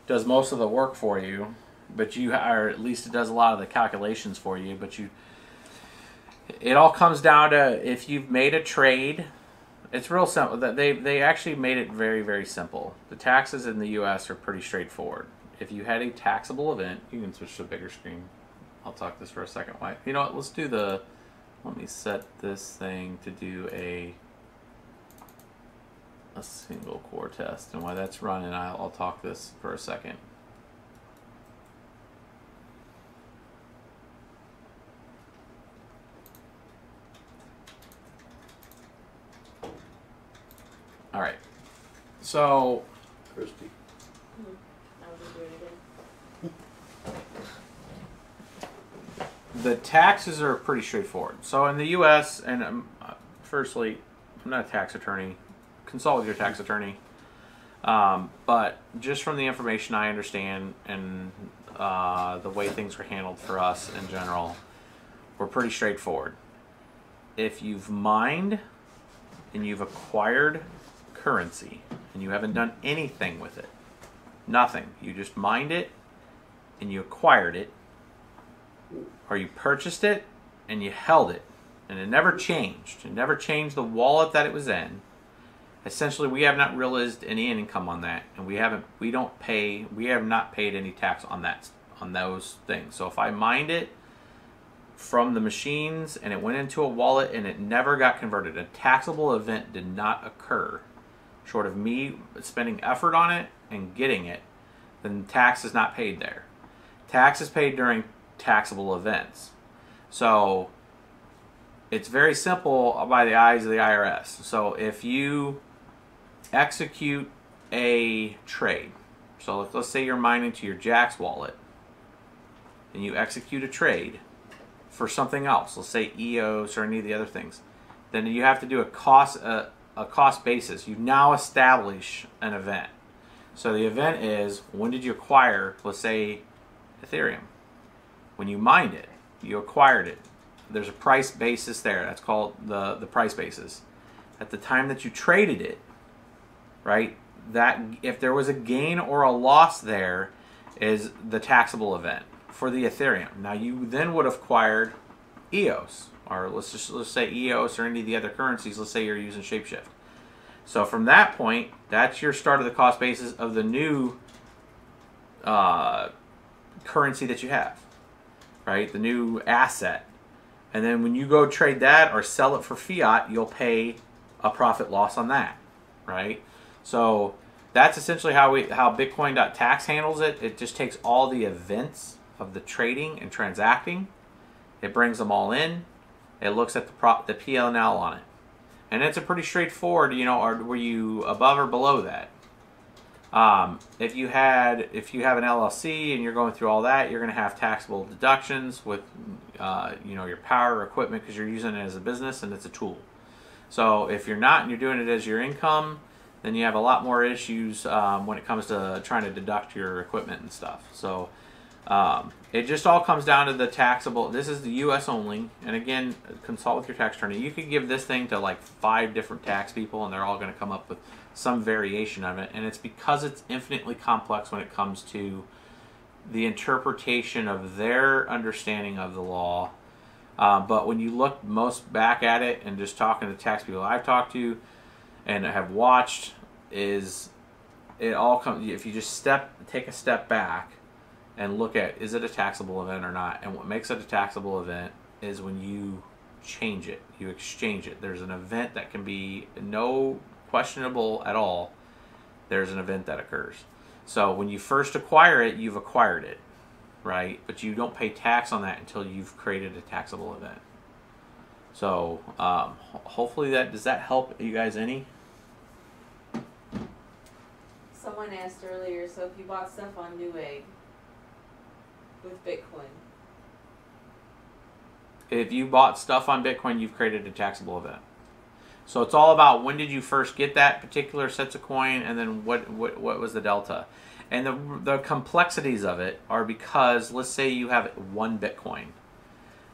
does most of the work for you, but or at least it does a lot of the calculations for you, but it all comes down to if you've made a trade. It's real simple. They actually made it very, very simple. The taxes in the US are pretty straightforward. If you had a taxable event, you can switch to a bigger screen. I'll talk this for a second. Why? You know what? Let's do let me set this thing to do a single core test, and while that's running, I'll talk this for a second. All right, so Christy. I was doing it again. the taxes are pretty straightforward. So in the U.S., and firstly, I'm not a tax attorney. Consult with your tax attorney. But just from the information I understand and the way things are handled for us in general, we're pretty straightforward. If you've mined and you've acquired currency and you haven't done anything with it, nothing, you just mined it and you acquired it, or you purchased it and you held it and it never changed, the wallet that it was in, essentially we have not realized any income on that, and we have not paid any tax on those things. So if I mined it from the machines and it went into a wallet and it never got converted, a taxable event did not occur, short of me spending effort on it and getting it, then tax is not paid there. Tax is paid during taxable events. So it's very simple by the eyes of the IRS. So if you execute a trade, so let's say you're mining to your Jax wallet and you execute a trade for something else, let's say EOS or any of the other things, then you have to do a cost basis. You now establish an event. So the event is, when did you acquire, let's say, Ethereum? When you mined it, you acquired it. There's a price basis there. That's called the price basis. At the time that you traded it, right, that if there was a gain or a loss there is the taxable event for the Ethereum. Now you then would have acquired EOS, or let's say EOS or any of the other currencies. Let's say you're using Shapeshift. So from that point, that's your start of the cost basis of the new currency that you have, right? The new asset. And then when you go trade that or sell it for fiat, you'll pay a profit loss on that, right? So that's essentially how Bitcoin.tax handles it. It just takes all the events of the trading and transacting. It brings them all in. It looks at the P&L on it. And it's a pretty straightforward, were you above or below that? If you have an LLC and you're going through all that, you're going to have taxable deductions with your power or equipment because you're using it as a business and it's a tool. So if you're not and you're doing it as your income, then you have a lot more issues when it comes to trying to deduct your equipment and stuff. So it just all comes down to the taxable. This is the U.S. only, and again, consult with your tax attorney. You could give this thing to like 5 different tax people, and they're all going to come up with some variation of it. And it's because it's infinitely complex when it comes to the interpretation of their understanding of the law. But when you look most back at it and just talking to tax people I've talked to, and have watched is it all comes, if you just take a step back and look at, is it a taxable event or not? And what makes it a taxable event is when you change it, you exchange it. There's an event that can be no questionable at all. There's an event that occurs. So when you first acquire it, you've acquired it, right? But you don't pay tax on that until you've created a taxable event. So hopefully does that help you guys any? Someone asked earlier, so if you bought stuff on Newegg with Bitcoin. If you bought stuff on Bitcoin, you've created a taxable event. So it's all about when did you first get that particular sets of coin, and then what was the delta. And the complexities of it are because, let's say you have 1 Bitcoin,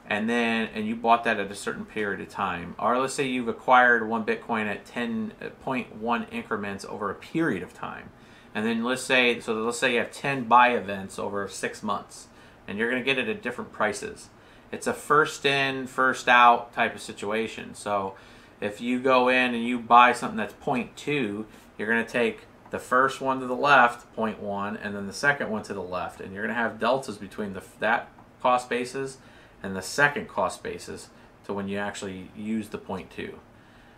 and you bought that at a certain period of time, or let's say you've acquired 1 Bitcoin at 10.1 increments over a period of time, and then let's say you have 10 buy events over 6 months, and you're going to get it at different prices. It's a first in, first out type of situation. So if you go in and you buy something that's 0.2, you're going to take the first one to the left, 0.1, and then the second one to the left, and you're going to have deltas between that cost basis and the second cost basis to when you actually use the 0.2.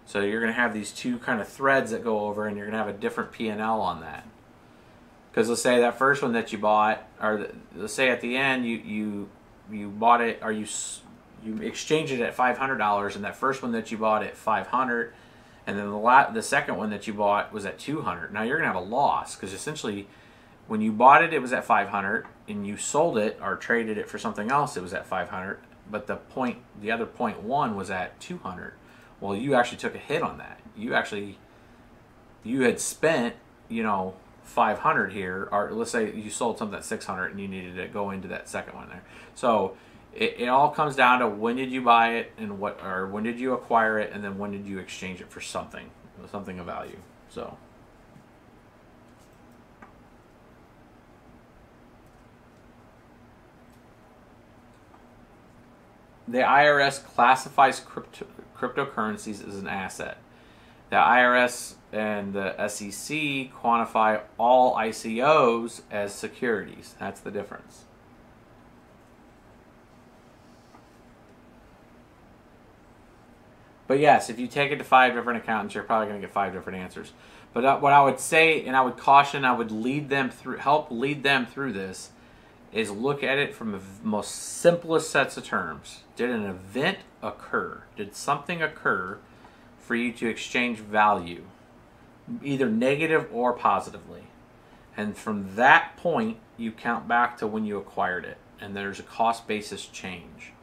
So you're going to have these two kind of threads that go over, and you're going to have a different P&L on that. Because let's say that first one that you bought, or let's say at the end you bought it, or you exchanged it at $500, and that first one that you bought at $500, and then the second one that you bought was at $200. Now you're going to have a loss, because essentially when you bought it, it was at $500, and you sold it or traded it for something else, it was at $500, but the other 0.1 was at $200. Well, you actually took a hit on that. You had spent, $500 here, or let's say you sold something at $600 and you needed to go into that second one there. So it all comes down to when did you buy it, and when did you acquire it, and then when did you exchange it for something of value. So the IRS classifies cryptocurrencies as an asset. The IRS and the SEC quantify all ICOs as securities. That's the difference. But yes, if you take it to 5 different accountants, you're probably going to get 5 different answers. But what I would say, and I would caution, I would help lead them through this, is look at it from the most simplest sets of terms. Did an event occur? Did something occur for you to exchange value, either negative or positively? And from that point, you count back to when you acquired it, and there's a cost basis change.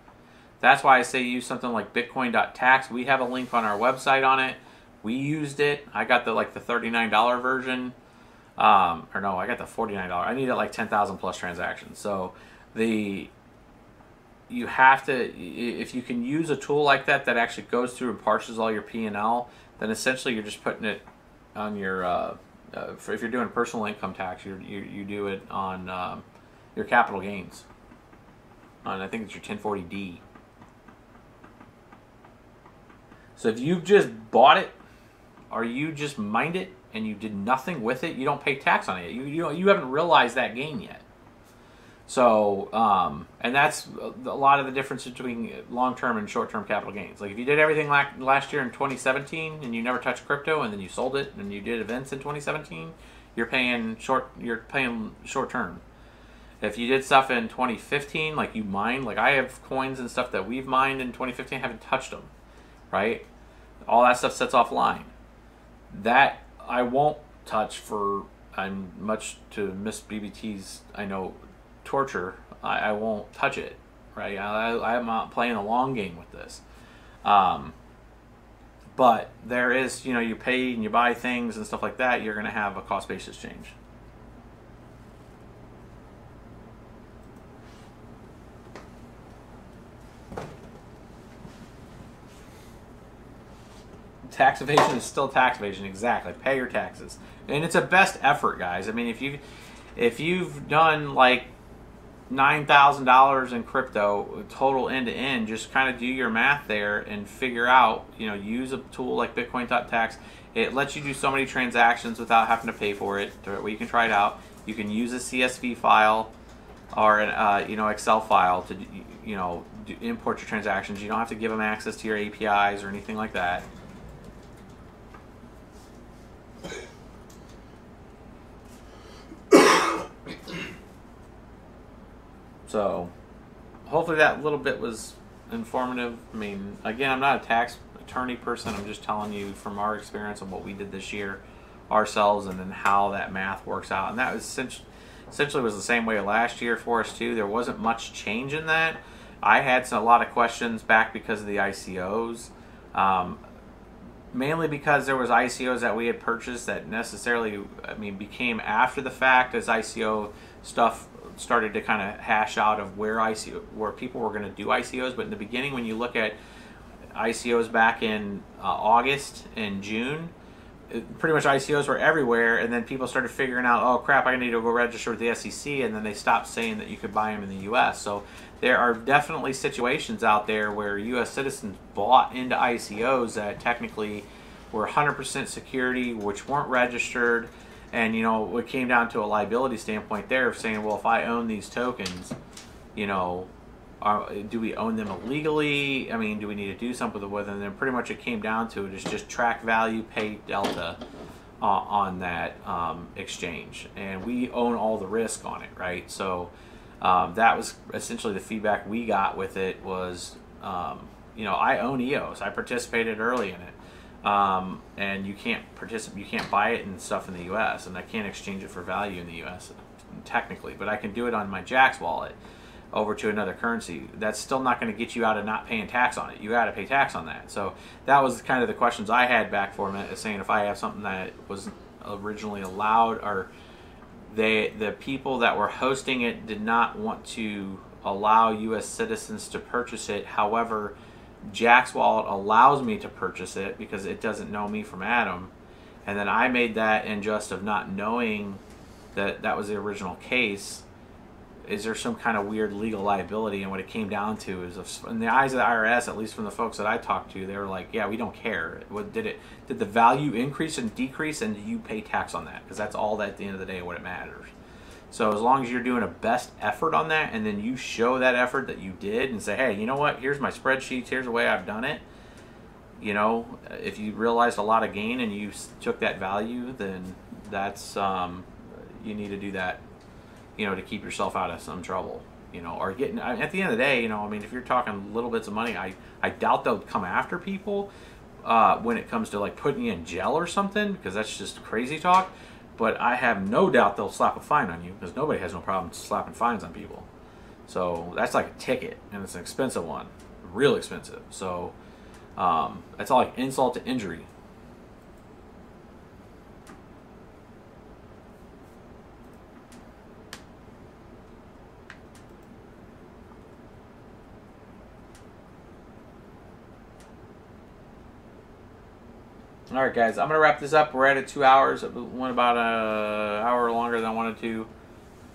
That's why I say use something like bitcoin.tax. We have a link on our website on it. We used it. I got the $39 version. Or no, I got the $49. I needed like 10,000 plus transactions. So you have to, if you can use a tool like that actually goes through and parses all your P&L, then essentially you're just putting it on your, if you're doing personal income tax, you do it on your capital gains. And I think it's your 1040D. So if you just bought it, or you just mined it, and you did nothing with it, you don't pay tax on it. You haven't realized that gain yet. So, and that's a lot of the difference between long-term and short-term capital gains. Like if you did everything last year in 2017 and you never touched crypto, and then you sold it and you did events in 2017, you're paying short-term. If you did stuff in 2015, like you mined, like I have coins and stuff that we've mined in 2015, I haven't touched them, right? All that stuff sits offline. That I won't touch for, I'm much to Miss BBT's, torture. I won't touch it, right? I'm not playing a long game with this. But there is, you pay and you buy things and stuff like that, you're going to have a cost basis change. Tax evasion is still tax evasion, exactly. Pay your taxes, and it's a best effort, guys. I mean, if you've done like $9,000 in crypto total end to end, just kind of do your math there and figure out, you know, use a tool like Bitcoin.tax. It lets you do so many transactions without having to pay for it, where you can try it out. You can use a CSV file or an you know, Excel file to, you know, import your transactions. You don't have to give them access to your APIs or anything like that. So, hopefully that little bit was informative. I mean, again, I'm not a tax attorney person. I'm just telling you from our experience of what we did this year ourselves, and then how that math works out. And that was essentially was the same way last year for us too. There wasn't much change in that. I had a lot of questions back because of the ICOs. Mainly because there was ICOs that we had purchased that necessarily, I mean, became after the fact as ICO stuff started to kind of hash out of where people were going to do ICOs. But in the beginning, when you look at ICOs back in August and June, pretty much ICOs were everywhere, and then people started figuring out, oh crap, I need to go register with the SEC, and then they stopped saying that you could buy them in the US. So there are definitely situations out there where US citizens bought into ICOs that technically were 100% security, which weren't registered. And, you know, it came down to a liability standpoint there of saying, well, if I own these tokens, you know, do we own them illegally? I mean, do we need to do something with them? And then pretty much it came down to it is just track value, pay delta on that exchange. And we own all the risk on it, right? So that was essentially the feedback we got with it was, you know, I own EOS. I participated early in it. And you can't buy it and stuff in the US, and I can't exchange it for value in the US technically, but I can do it on my Jax wallet over to another currency. That's still not going to get you out of not paying tax on it. You got to pay tax on that. So that was kind of the questions I had back for me, saying if I have something that was originally allowed, or the people that were hosting it did not want to allow US citizens to purchase it. However, Jax wallet allows me to purchase it because it doesn't know me from Adam, and then I made that in just of not knowing that that was the original case. Is there some kind of weird legal liability? And what it came down to is, in the eyes of the IRS, at least from the folks that I talked to, they were like, yeah, we don't care. Did the value increase and decrease, and do you pay tax on that? Because that's all that at the end of the day what it matters. So as long as you're doing a best effort on that, and then you show that effort that you did and say, hey, you know what, here's my spreadsheets, here's the way I've done it. You know, if you realized a lot of gain and you took that value, then that's, you need to do that, you know, to keep yourself out of some trouble, you know, or getting, at the end of the day, you know, I mean, if you're talking little bits of money, I doubt they'll come after people when it comes to like putting you in jail or something, because that's just crazy talk. But I have no doubt they'll slap a fine on you, because nobody has no problem slapping fines on people. So that's like a ticket, and it's an expensive one, real expensive. So that's all like insult to injury. All right, guys, I'm going to wrap this up. We're at 2 hours. It went about an hour longer than I wanted to,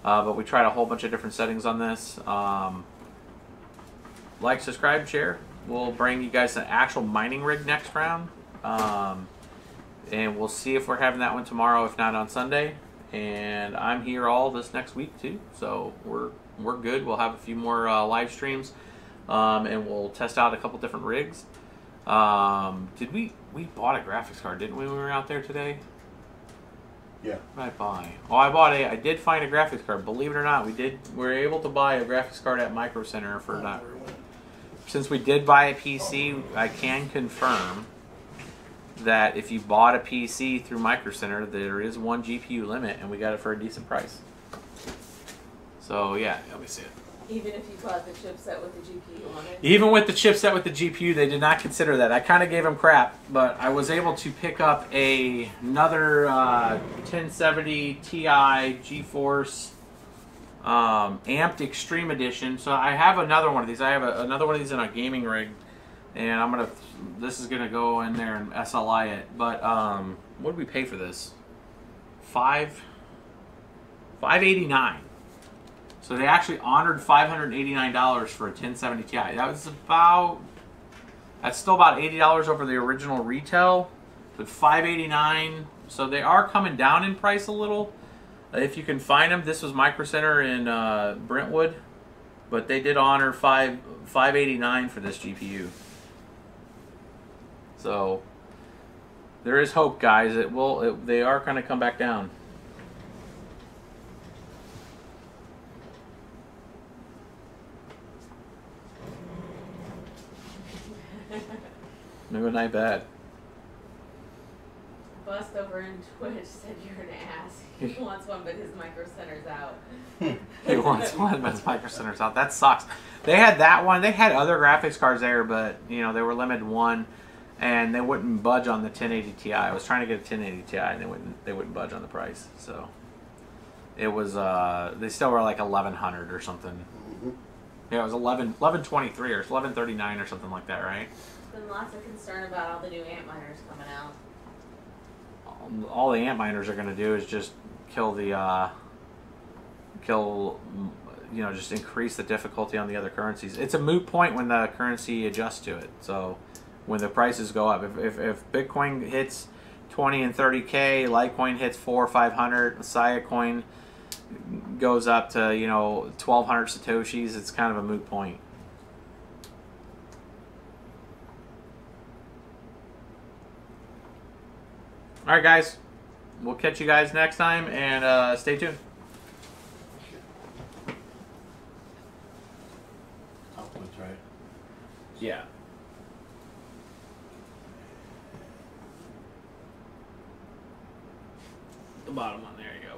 but we tried a whole bunch of different settings on this. Like, subscribe, share. We'll bring you guys an actual mining rig next round, and we'll see if we're having that one tomorrow, if not on Sunday. And I'm here all this next week too, so we're good. We'll have a few more live streams, and we'll test out a couple different rigs. Did we bought a graphics card, didn't we, when we were out there today? Yeah. What did I buy? Oh, I did find a graphics card. Believe it or not, we were able to buy a graphics card at Micro Center for not. Since we did buy a PC, I can confirm that if you bought a PC through Micro Center, there is one GPU limit, and we got it for a decent price. So yeah, let me see it. Even if you bought the chipset with the GPU on it? Even with the chipset with the GPU, they did not consider that. I kind of gave them crap, but I was able to pick up another 1070 Ti GeForce Amped Extreme Edition. So I have another one of these. I have another one of these in a gaming rig, and this is gonna go in there and SLI it. But what did we pay for this? $589. So they actually honored $589 for a 1070 Ti. That's still about $80 over the original retail, but $589. So they are coming down in price a little. If you can find them, this was Micro Center in Brentwood, but they did honor $589 for this GPU. So there is hope, guys. They are going to come back down. No, not bad. Bust over in Twitch said you're an ass. He wants one, but his Micro Center's out. He wants one, but his Micro Center's out. That sucks. They had that one. They had other graphics cards there, but you know they were limited one, and they wouldn't budge on the 1080 Ti. I was trying to get a 1080 Ti, and they wouldn't budge on the price. So it was they still were like 1100 or something. Mm-hmm. Yeah, it was 1123 or 1139 or something like that, right? There's been lots of concern about all the new Antminers coming out. All the Antminers are going to do is just kill the just increase the difficulty on the other currencies. It's a moot point when the currency adjusts to it. So when the prices go up, if Bitcoin hits 20 and 30K, Litecoin hits 400 or 500, Siacoin goes up to 1,200 satoshis, it's kind of a moot point. All right, guys. We'll catch you guys next time, and stay tuned. Outputs, right? Yeah. The bottom one. There you go.